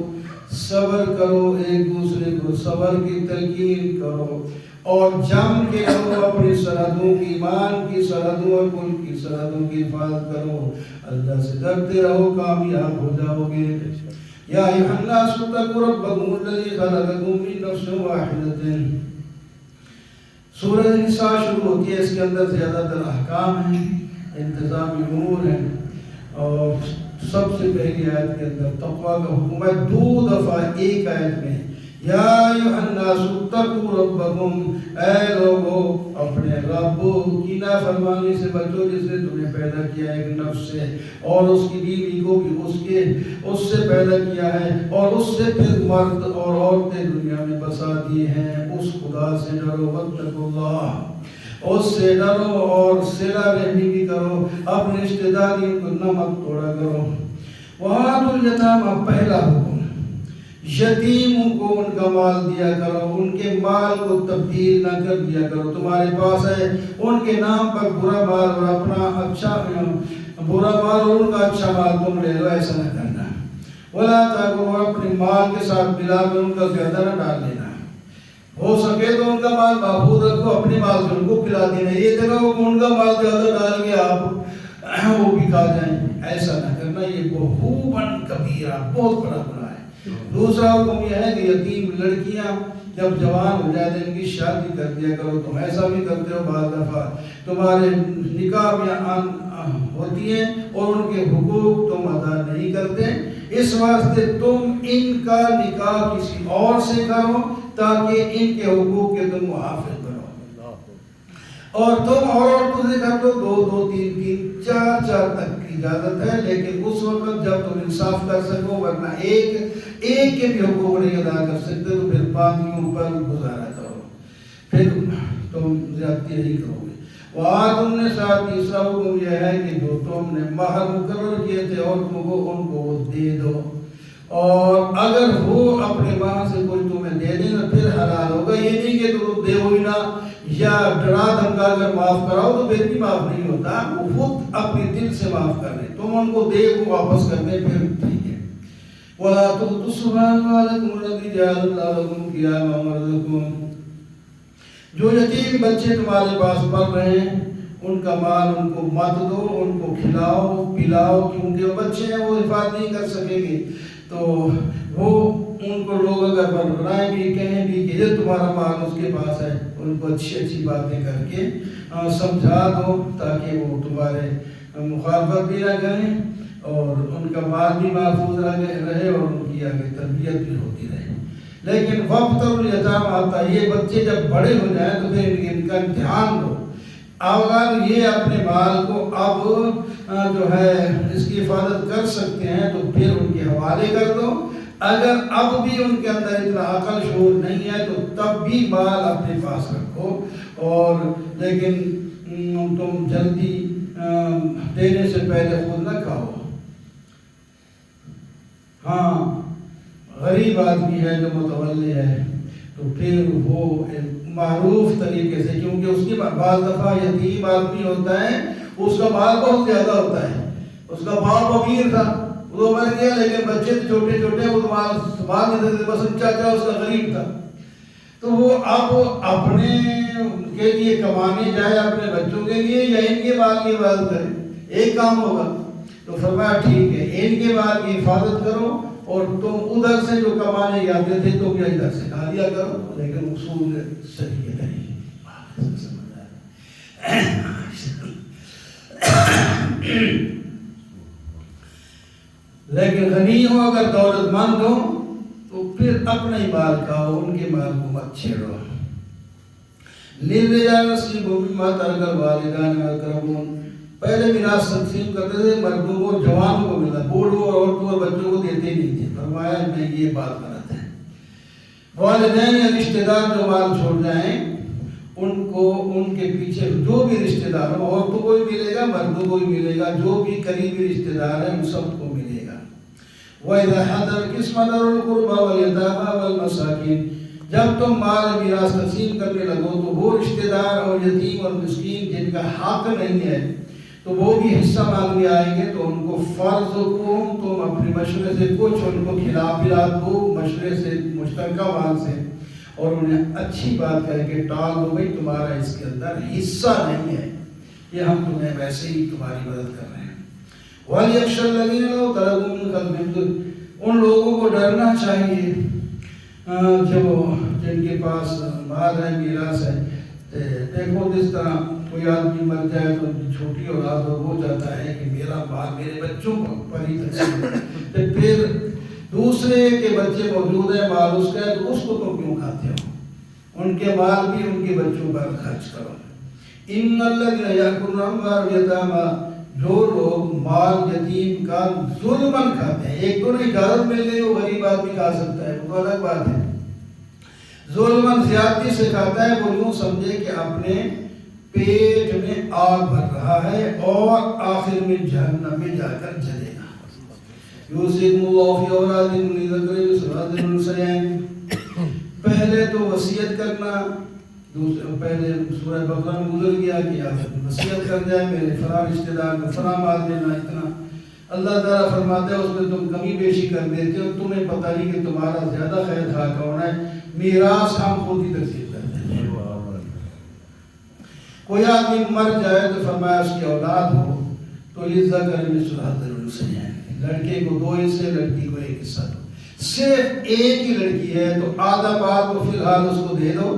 صبر کرو، ایک دوسرے کو صبر کی تلقین کرو، اور جم کے رہو اپنی سرحدوں کی، ایمان کی سرحدوں اور ملک کی سرحدوں کی حفاظت کرو، اللہ سے ڈرتے رہو، کامیاب ہو جاؤ گے۔ یا ایھا الناس اتقوا ربکم الذی خلقکم من نفس واحدۃ۔ سورہ نساء شروع ہوتی ہے، اس کے اندر زیادہ تر احکام ہیں، انتظامی امور ہیں، اور سب سے پہلی آیت کے اندر تقوی کا حکم ہے، 2 دفعہ ایک آیت میں، یا ایھا الناس اتقوا ربکم، اے لوگو اپنے رب کی نافرمانی سے بچو جس نے تمہیں پیدا کیا ایک نفس سے، اور اس کی بیوی کو بھی اس سے پیدا کیا ہے، اور اس سے پھر مرد اور عورتیں دنیا میں بسا دیے ہیں، اس خدا سے ڈرو، واتقوا اللہ، اس سے ڈرو اور صلہ رحمی بھی کرو، اپنے رشتہ داریوں کو نہ مت توڑا کرو۔ وآتوا الیتامی، پہلا حکم، یتیموں کو ان کا مال دیا کرو، ان کے مال کو تبدیل نہ کر دیا کرو، تمہارے پاس ہے ان کے نام پر برا مال اور اپنا اچھا برا مال اور ان کا اچھا مال تم لے لو، ایسا نہ کرنا۔ ولا تاکلوا، اپنے مال کے ساتھ ملا کر ان کا زیادہ نہ ڈال لینا، ہو سکے تو ان کا مال محفوظ رکھو، اپنے مال سے ان کو کھلا دینا، یہ جگہ ان کا مال زیادہ ڈال کے آپ وہ بھی کھا جائیں، ایسا نہ کرنا، یہ بہوبن کبیرہ، بہت بڑا گناہ ہے۔ دوسرا حکم یہ ہے کہ یتیم لڑکیاں جب جوان ہو جائے ان کی شادی کر دیا کرو، تم ایسا بھی کرتے ہو، بعض دفعہ تمہارے نکاح میں ہوتی ہیں اور ان کے حقوق تم ادا نہیں کرتے، اس واسطے تم ان کا نکاح کسی اور سے کرو تاکہ ان کے حقوق کے تم محافظ بنو، اور تم عورتوں سے کر دو 2 2 3 3 4 4 تک کی اجازت ہے، لیکن اس وقت جب تم انصاف کر سکو، ورنہ ایک کے بھی حقوق نہیں ادا کر سکتے تو پھر باقیوں پر گزارا کرو، پھر تم زیادتی نہیں کرو گے۔ وآتوا النساء، تیسرا حکم یہ ہے کہ جو تم نے مہر مقرر کیے تھے عورتوں کو، ان کو وہ دے دو، اور اگر وہ اپنے ماں سے کچھ تمہیں دے دیں تو پھر حلال ہوگا، یہ نہیں کہ تم دے ہوئی نہ یا ڈرا دھمکا کر معاف کراؤ تو پھر بھی معاف نہیں ہوتا، وہ خود اپنے دل سے معاف کر دیں، تم ان کو دے کو واپس کر دیں پھر ٹھیک ہے۔ وَلَا تُؤْتُوا السُّفَهَاءَ أَمْوَالَكُمُ الَّتِي جَعَلَ اللَّهُ لَكُمْ قِيَامًا وَارْزُقُوهُمْ، جو یتیم بچے تمہارے پاس پڑھ رہے ہیں ان کا مال ان کو مت دو، ان کو کھلاؤ پلاؤ، کیونکہ وہ بچے ہیں، وہ حفاظت نہیں کر سکیں گے، تو وہ ان کو لوگ اگر برائیں بھی کہیں بھی کہ یہ تمہارا مال اس کے پاس ہے، ان کو اچھی اچھی باتیں کر کے سمجھا دو تاکہ وہ تمہارے مخالفت بھی نہ کریں اور ان کا مال بھی محفوظ رہے اور ان کی آگے تربیت بھی ہوتی رہے۔ لیکن وابتلوا الیتامى آتا ہے، یہ بچے جب بڑے ہو جائیں تو پھر ان کا امتحان لو۔ اگر یہ اپنے مال کو اب جو ہے اس کی حفاظت کر سکتے ہیں تو پھر ان کے حوالے کر دو، اگر اب بھی ان کے اندر اتنا عقل شعور نہیں ہے تو تب بھی مال اپنے پاس رکھو، اور لیکن تم جلدی دینے سے پہلے خود نہ کھاؤ۔ ہاں غریب آدمی ہے جو متولی ہے تو پھر وہ معروف طریقے سے، کیونکہ اس کی بعض دفعہ یتیم آدمی ہوتا ہے اس کا مال بہت زیادہ ہوتا ہے، اس کا باپ امیر تھا وہ مر گیا لیکن بچے چھوٹے چھوٹے وہ مال نہیں سکتے، بس چاچا اس کا غریب تھا، تو وہ اب اپنے کے لیے کمانے جائے اپنے بچوں کے لیے یا ان کے مال کی حفاظت کرے، ایک کام ہوگا۔ تو فرمایا ٹھیک ہے ان کے مال کی حفاظت کرو اور تم ادھر سے جو کمانے جاتے تھے تو کیا ادھر سے کھا لیا کرو، لیکن اصول صحیح ہے نہیں۔ لیکن غنی ہو اگر دولت مند ہو تو پھر اپنا ہی مال کھاؤ، ان کے مال کو مت چھیڑو۔ للرجال نصیب مما ترک الوالدان والاقربون، پہلے میراث تقسیم کرتے تھے مردوں کو جوانوں کو ملا، بوڑھوں اور عورتوں اور بچوں کو دیتے نہیں تھے، فرمایا میں یہ بات غلط ہے۔ والدین یا رشتہ دار جو مال چھوڑ جائیں ان کو ان کے پیچھے جو بھی رشتہ دار ہو، عورتوں کو بھی ملے گا مردوں کو بھی ملے گا، جو بھی قریبی رشتہ دار ہیں ان سب کو ملے گا۔ وَإِذَا حَضَرَ الْقِسْمَةَ ذَوُو الْقُرْبَى وَالْيَتَامَى وَالْمَسَاكِينَ، جب تم مال میراث تقسیم کرنے لگو تو وہ رشتہ دار اور یتیم اور مسکین جن کا حق نہیں ہے تو وہ بھی حصہ مانگنے آئیں گے، تو ان کو فرض حکم تم اپنے مشورے سے کچھ ان کو کھلا پلا دو، مشورے سے مشترکہ مال سے، اور انہیں اچھی بات کہہ کے ٹال دو، بھائی تمہارا اس کے اندر حصہ نہیں ہے، یہ ہم تمہیں ویسے ہی تمہاری مدد کر رہے ہیں۔ وَلْيَخْشَ الَّذِينَ لَوْ تَرَكُوا مِنْ خَلْفِهِمْ، ان لوگوں کو ڈرنا چاہیے جن کے پاس مال ہے میراث ہے۔ دیکھو جس طرح کوئی آدمی مر جائے تو چھوٹی اولاد ہو جاتا ہے کہ میرا مال میرے بچوں پر ہی تقسیم ہے، تو پھر دوسرے کے بچے موجود ہیں مال اس کا ہے تو اس کو تو کیوں کھاتے ہو، ان کے مال بھی ان کے بچوں پر خرچ کرو۔ ان الذین یاکلون اموال الیتامی، جو لوگ مال یتیم کا ظلماً کھاتے ہیں، ایک تو نہیں اجازت مل گئی وہ غریب آدمی کھا سکتا ہے وہ الگ بات ہے، ظلماً زیادتی سے کھاتا ہے، وہ یوں سمجھے کہ اپنے پیٹ میں آگ بھر رہا ہے اور آخر میں جہنم میں جا کر جلے گا۔ یوصیکم اللہ فی اولادکم للذکر مثل حظ الانثیین، پہلے تو وصیت کرنا، پہلے سورہ بقرہ میں گزر گیا کہ آپ وصیت کر جائے میرے فلاں رشتہ دار کو فلاں مال دینا اتنا، اللہ تعالیٰ فرماتا ہے اس میں تم کمی بیشی کر دیتے ہو، تمہیں پتہ نہیں کہ تمہارا زیادہ خیر خواہ کون ہے، میراث ہم خود ہی تقسیم کرتے ہیں۔ کوئی آدمی مر جائے تو فرمایا اس کی اولاد ہو تو للذکر مثل حظ الانثیین، لڑکے کو 2 حصے لڑکی کو 1 حصہ دو، صرف ایک ہی لڑکی ہے تو آدھا مال کو فی الحال اس کو دے دو،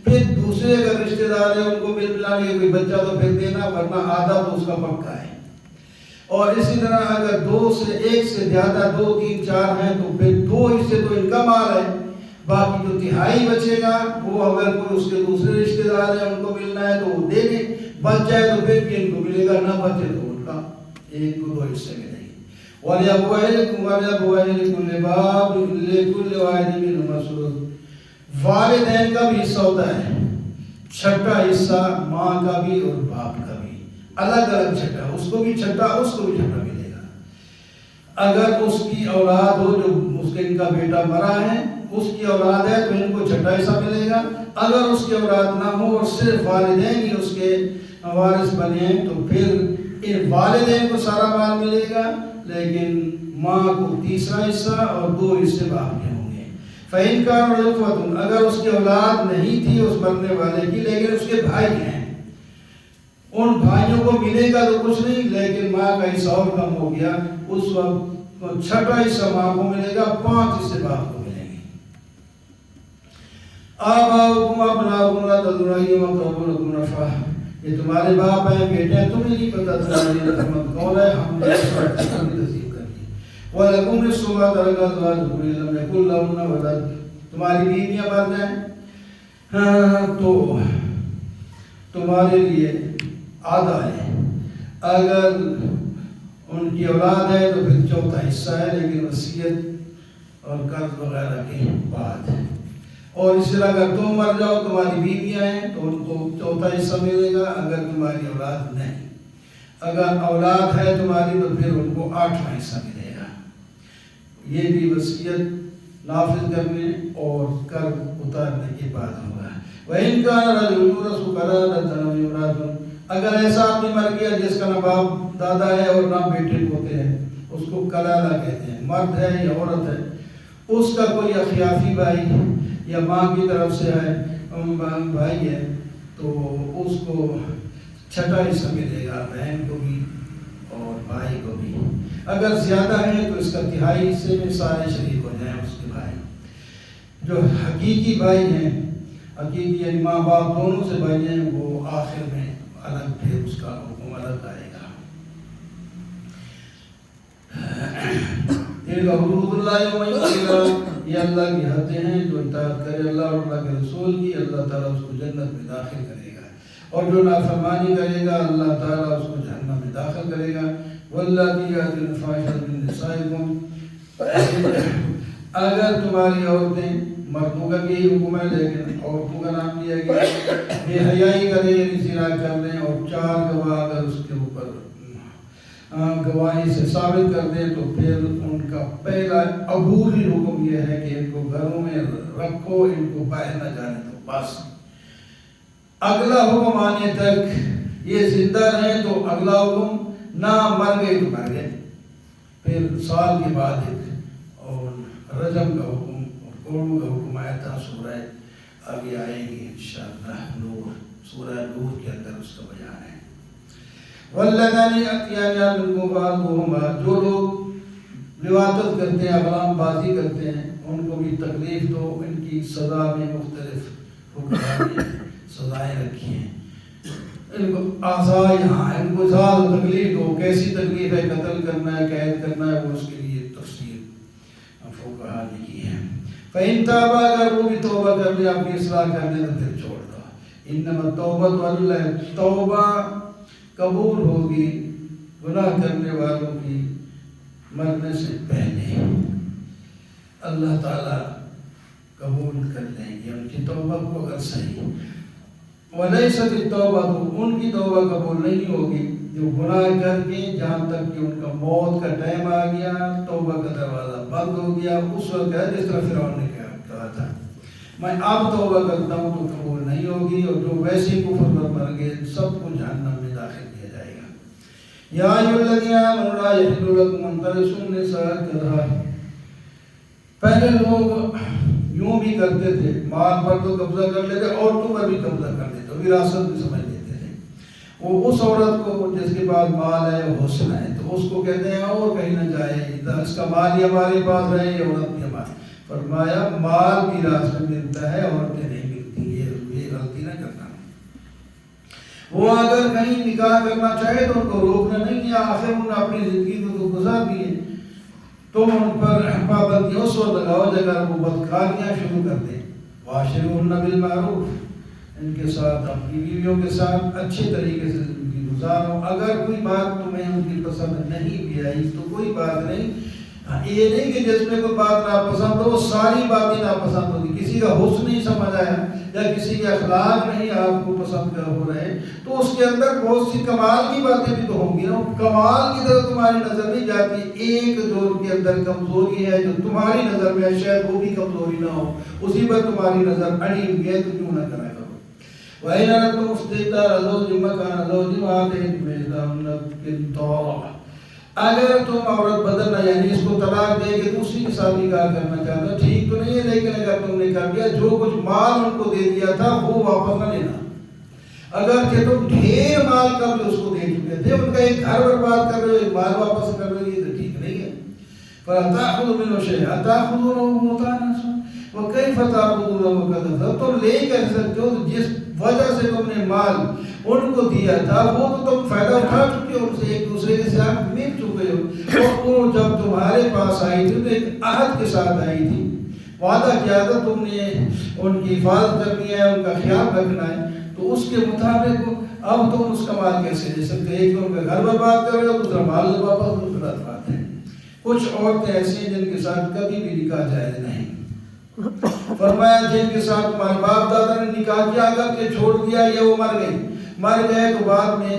پھر دوسرے اگر رشتہ دار ہیں ان کو مل ملانے کوئی بچہ تو پھر دینا، ورنہ آدھا تو اس کا پکا ہے۔ اور اسی طرح اگر 2 سے 1 سے زیادہ 2 3 4 ہیں تو پھر 2 حصے تو ان کا مال ہے، باقی جو تہائی بچے گا وہ اگر کوئی اس کے دوسرے رشتہ دار ہیں ان کو ملنا ہے تو وہ دے دیں، بچ جائے تو پھر بھی ان کو ملے گا، نہ بچے تو ان کا 1 کو 2 حصے ملیں گے۔ وَلِأَبْوَائِكُمْ لِكُلِّ وَاحِدٍ مِّنْهُمَا السُّدُسُ، والدین کا بھی حصہ ہوتا ہے، چھٹا حصہ ماں کا بھی اور باپ کا بھی، الگ الگ چھٹا، اس کو بھی چھٹا اس کو بھی چھٹا ملے گا۔ اگر اس کی اولاد ہو جو اس کے ان کا بیٹا مرا ہے اس کی اولاد ہے تو ان کو چھٹا حصہ ملے گا، اگر اس کی اولاد نہ ہو اور صرف والدین ہی اس کے وارث بنے ہیں تو پھر ان والدین کو سارا مال ملے گا، لیکن ماں کو تیسرا حصہ اور 2 حصے باپ کے ہوں گے۔ فَإِنْ كَانُوا إِخْوَةً، اگر اس کی اولاد نہیں تھی اس مرنے والے کی لیکن اس کے بھائی ہیں، ان بھائیوں کو ملے گا تو کچھ نہیں، لیکن ماں کا حصہ اور کم ہو گیا، اس وقت چھٹا حصہ ماں کو ملے گا، 5 حصے باپ کو ملیں گے۔ آباؤکم ابناؤکم لا تدرون ایہم اقرب لکم نفعا، یہ تمہارے باپ ہیں بیٹے ہیں تمہیں نہیں پتا تمہاری رحمت کون ہے ہم نے نصیب کر دی وَلَكُمْ نِصْفُ مَا تَرَكَ أَزْوَاجُكُمْ إِن لَّمْ يَكُن لَّهُنَّ وَلَدٌ تمہاری بیویاں مر جائیں تو تمہارے لیے آدھا ہے، اگر ان کی اولاد ہے تو پھر چوتھا حصہ ہے، لیکن وصیت اور قرض وغیرہ کے بعد ہے۔ اور اس طرح اگر تم مر جاؤ تمہاری بیویاں ہیں تو ان کو چوتھا حصہ ملے گا اگر تمہاری اولاد نہیں، اگر اولاد ہے تمہاری تو پھر ان کو 8واں حصہ ملے گا۔ یہ بھی وصیت نافذ کرنے اور قرض اتارنے کے بعد ہوگا۔ وَإِنْ كَانَ رَجُلٌ يُورَثُ كَلَالَةً أَوْ امْرَأَةٌ اگر ایسا آدمی مر گیا جس کا نہ باپ دادا ہے اور نہ بیٹے پوتے ہیں، اس کو کلالہ کہتے ہیں، مرد ہے یا عورت ہے، اس کا کوئی اخیافی بھائی یا ماں کی طرف سے ہے بھائی ہے تو اس کو چھٹا حصہ ملے گا، بہن کو بھی اور بھائی کو بھی۔ اگر زیادہ ہے تو اس کا تہائی حصے میں سارے شریک ہو جائیں اس کے بھائی۔ جو حقیقی بھائی ہیں، حقیقی یعنی ماں باپ دونوں سے بھائی ہیں، وہ آخر میں الگ پھر اس کا حکم الگ آئے گا۔ یہ حدود اللہ ومن یطع یہ اللہ کی حدیں ہیں، جو اطاعت کرے اللہ اور اللہ کے رسول کی اللہ تعالیٰ اس کو جنت میں داخل کرے گا، اور جو نافرمانی کرے گا اللہ تعالیٰ اس کو جہنم میں داخل کرے گا۔ واللاتی یأتین الفاحشۃ من نسائکم اگر تمہاری عورتیں، مردوں کا بھی حکم ہے لیکن عورتوں کا نام دیا گیا، بے حیائی کرے یعنی زنا کر لیں اور 4 گواہ اگر اس کے اوپر گواہی سے ثابت کر دیں تو پھر ان کا پہلا عبوری حکم یہ ہے کہ ان کو گھروں میں رکھو، ان کو باہر نہ جانے دو، بس اگلا حکم آنے تک یہ زندہ رہیں تو اگلا حکم، نہ مر گئے تو مر گئے، پھر سال کے بعد ایک اور رجم کا حکم اور کوڑوں کا حکم آیا تھا، سورہ آگے آئے گی انشاءاللہ نور، سورہ نور کے اندر اس کا بیان ہے۔ والذان یأتیان منکم فاعذوہما جو لوگ لواطت کرتے ہیں، اغلام بازی کرتے ہیں، ان کو بھی تکلیف دو، ان کی سزا میں مختلف حکم سزائیں رکھی ہیں، ان کو آزا یہاں ان کو زیادہ تکلیف دو، کیسی تکلیف ہے، قتل کرنا ہے، قید کرنا ہے، وہ اس کے لیے تفصیل فقہاء نے کی ہے۔ فإن تابا اگر وہ بھی توبہ کر لیں، اپنی اصلاح کر لیں تو پھر چھوڑ دو۔ انما التوبۃ علی اللہ توبہ قبول ہوگی گناہ کرنے والوں کی مرنے سے پہلے، اللہ تعالیٰ قبول کر لیں گے ان کی توبہ کو اگر صحیح۔ وَلَيْسَتِ التَّوْبَةُ ان کی توبہ قبول نہیں ہوگی جو گناہ کر کے جہاں تک کہ ان کا موت کا ٹائم آ گیا، توبہ کا دروازہ بند ہو گیا، اس وقت ہے جس طرح فرعون نے کہا تھا میں اب توبہ کرتا ہوں تو قبول نہیں ہوگی، اور جو ویسے کفر پر مر گئے سب کو جہنم میں داخل کیا جائے گا۔ یا ایھا الذین آمنوا لا یحل لکم ان ترثوا النساء کرہا پہلے لوگ یوں بھی کرتے تھے، مال پر تو قبضہ کر لیتے، عورتوں پر بھی قبضہ کر لیتے، وراثت بھی سمجھ لیتے تھے۔ وہ اس عورت کو جس کے پاس مال ہے، حسن ہے، تو اس کو کہتے ہیں اور کہیں نہ جائے، اس کا مال ہی ہمارے پاس رہے، یہ عورت بھی ہمارے۔ فرمایا مال میراث میں ملتا ہے، عورتیں نہیں ملتی، یہ غلطی نہ کرنا۔ وہ اگر کہیں نکاح کرنا چاہے تو ان کو روکنا نہیں ہے، آخر انہوں نے اپنی زندگی کو تو گزار دی ہے، تم ان پر پابندی اس وقت لگاؤ جب وہ بدکاریاں شروع کر دیں۔ واشروہن بالمعروف ان کے ساتھ، اپنی بیویوں کے ساتھ اچھے طریقے سے زندگی گزارو، اگر کوئی بات تمہیں ان کی پسند نہیں بھی آئی تو کوئی بات نہیں، یہ نہیں کہ جس میں کوئی بات ناپسند ہو ساری باتیں ناپسند ہوگی، کسی کا حسن نہیں سمجھ آیا یا کسی کے اخلاق نہیں آپ کو پسند ہو رہے تو اس کے اندر بہت سی کمال کی باتیں بھی تو ہوں گی نا، کمال کی طرف تمہاری نظر نہیں جاتی، ایک جو ان کے اندر کمزوری ہے جو تمہاری نظر میں شاید وہ بھی کمزوری نہ ہو، اسی پر تمہاری نظر اڑی ہوئی ہے، تو کیوں نہ کرا کرو۔ وَإِنْ أَرَدْتُمْ اسْتِبْدَالَ زَوْجٍ مَّكَانَ زَوْجٍ وَآتَيْتُمْ إِحْدَاهُنَّ قِنطَارًا اگر تم عورت بدلنا یعنی اس کو طلاق دے کے دوسری کے ساتھ نکاح کرنا چاہتے ہو ٹھیک تو نہیں ہے، لیکن اگر تم نے کر دیا جو کچھ مال ان کو دے دیا تھا وہ واپس نہ لینا، اگر کہ تم ڈھیر مال قبل اس کو دے چکے تھے، ان کا ایک گھر برباد کر رہے ہو، ایک مال واپس کر رہے ہو، یہ تو ٹھیک نہیں ہے۔ فَلَا تَأْخُذُوا مِنْهُ شَيْئًا أَتَأْخُذُونَهُ بُهْتَانًا وَكَيْفَ تَعْبُدُونَ وَكَذَا، تم لے کر سکتے ہو جس وجہ سے تم نے مال ان کو دیا تھا وہ تو تم فائدہ اٹھا چکے ہو، ان سے ایک دوسرے کے ساتھ مل چکے ہو، اور وہ جب تمہارے پاس آئی تھی تو ایک عہد کے ساتھ آئی تھی، وعدہ کیا تھا تم نے ان کی حفاظت کرنی ہے، ان کا خیال رکھنا ہے، تو اس کے مطابق اب تم اس کا مال کیسے دے سکتے؟ ایک تو ان کا گھر برباد کر رہے ہو، دوسرا مال واپس، دوسرا بات ہے۔ کچھ عورتیں ایسی ہیں جن کے ساتھ کبھی بھی نکاح جائز نہیں، فرمایا جن کے ساتھ تمہارے باپ دادا نے نکاح کیا کر کے چھوڑ دیا یا وہ مر گئے تو بعد میں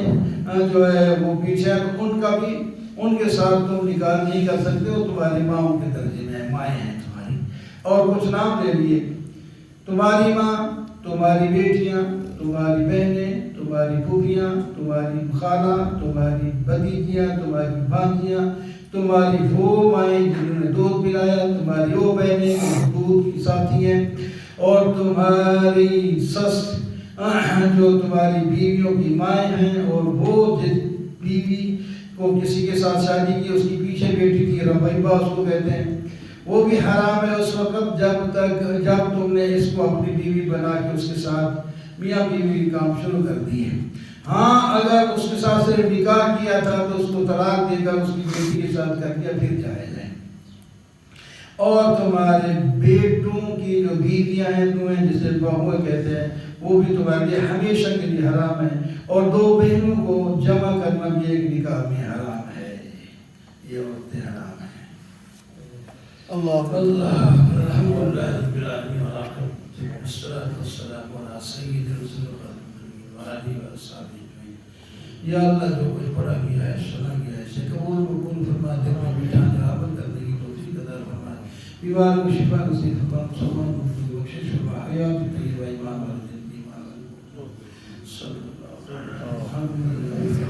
جو ہے وہ پیچھے تو ان کا بھی ان کے ساتھ تم نکاح نہیں کر سکتے ہو، تمہاری ماؤں کے درجے میں ہیں، مائیں ہیں تمہاری۔ اور کچھ نام لے لیے، تمہاری ماں، تمہاری بیٹیاں، تمہاری بہنیں، تمہاری پھوپھیاں، تمہاری خالہ، تمہاری بھتیجیاں، تمہاری بھانجیاں، تمہاری وہ مائیں جنہوں نے دودھ پلایا، تمہاری وہ بہنیں جو دودھ کی ساتھی ہیں، اور تمہاری سس جو تمہاری بیویوں کی مائیں ہیں، اور وہ جس بیوی کو کسی کے ساتھ شادی کی اس کی پیچھے بیٹی تھی، ربیبہ اس کو کہتے ہیں، وہ بھی حرام ہے اس وقت جب تم نے اس کو اپنی بیوی بنا کے اس کے ساتھ میاں بیوی کام شروع کر دی ہے۔ ہاں اگر اس کے ساتھ صرف نکاح کیا تھا تو اس کو طلاق دے کر اس کی بیٹی کے ساتھ کر دیا پھر جائز ہے۔ اور تمہارے بیٹوں کی جو بیویاں ہیں تمہیں جسے بہویں کہتے ہیں وہ بھی تمہارے لیے ہمیشہ کے لیے حرام ہے، اور دو بہنوں کو جمع کرنا بھی ایک نکاح میں حرام ہے، یہ عورتیں حرام ہیں۔ اللہ الحمدللہ رب العالمین والصلاۃ والسلام علی سید رسول اللہ وآلہ وصحبہ اجمعین۔ یا اللہ جو کچھ پڑھا گیا ہے سنا گیا ہے اسے قبول قبول فرما، دل میں بٹھانے عمل کرنے کی توفیق عطا فرما، بیمار کو شفا نصیب فرما، مسلمان کو بخشش فرما، حیات طیبہ ایمان والی زندگی مانگا صلی اللہ علیہ وسلم۔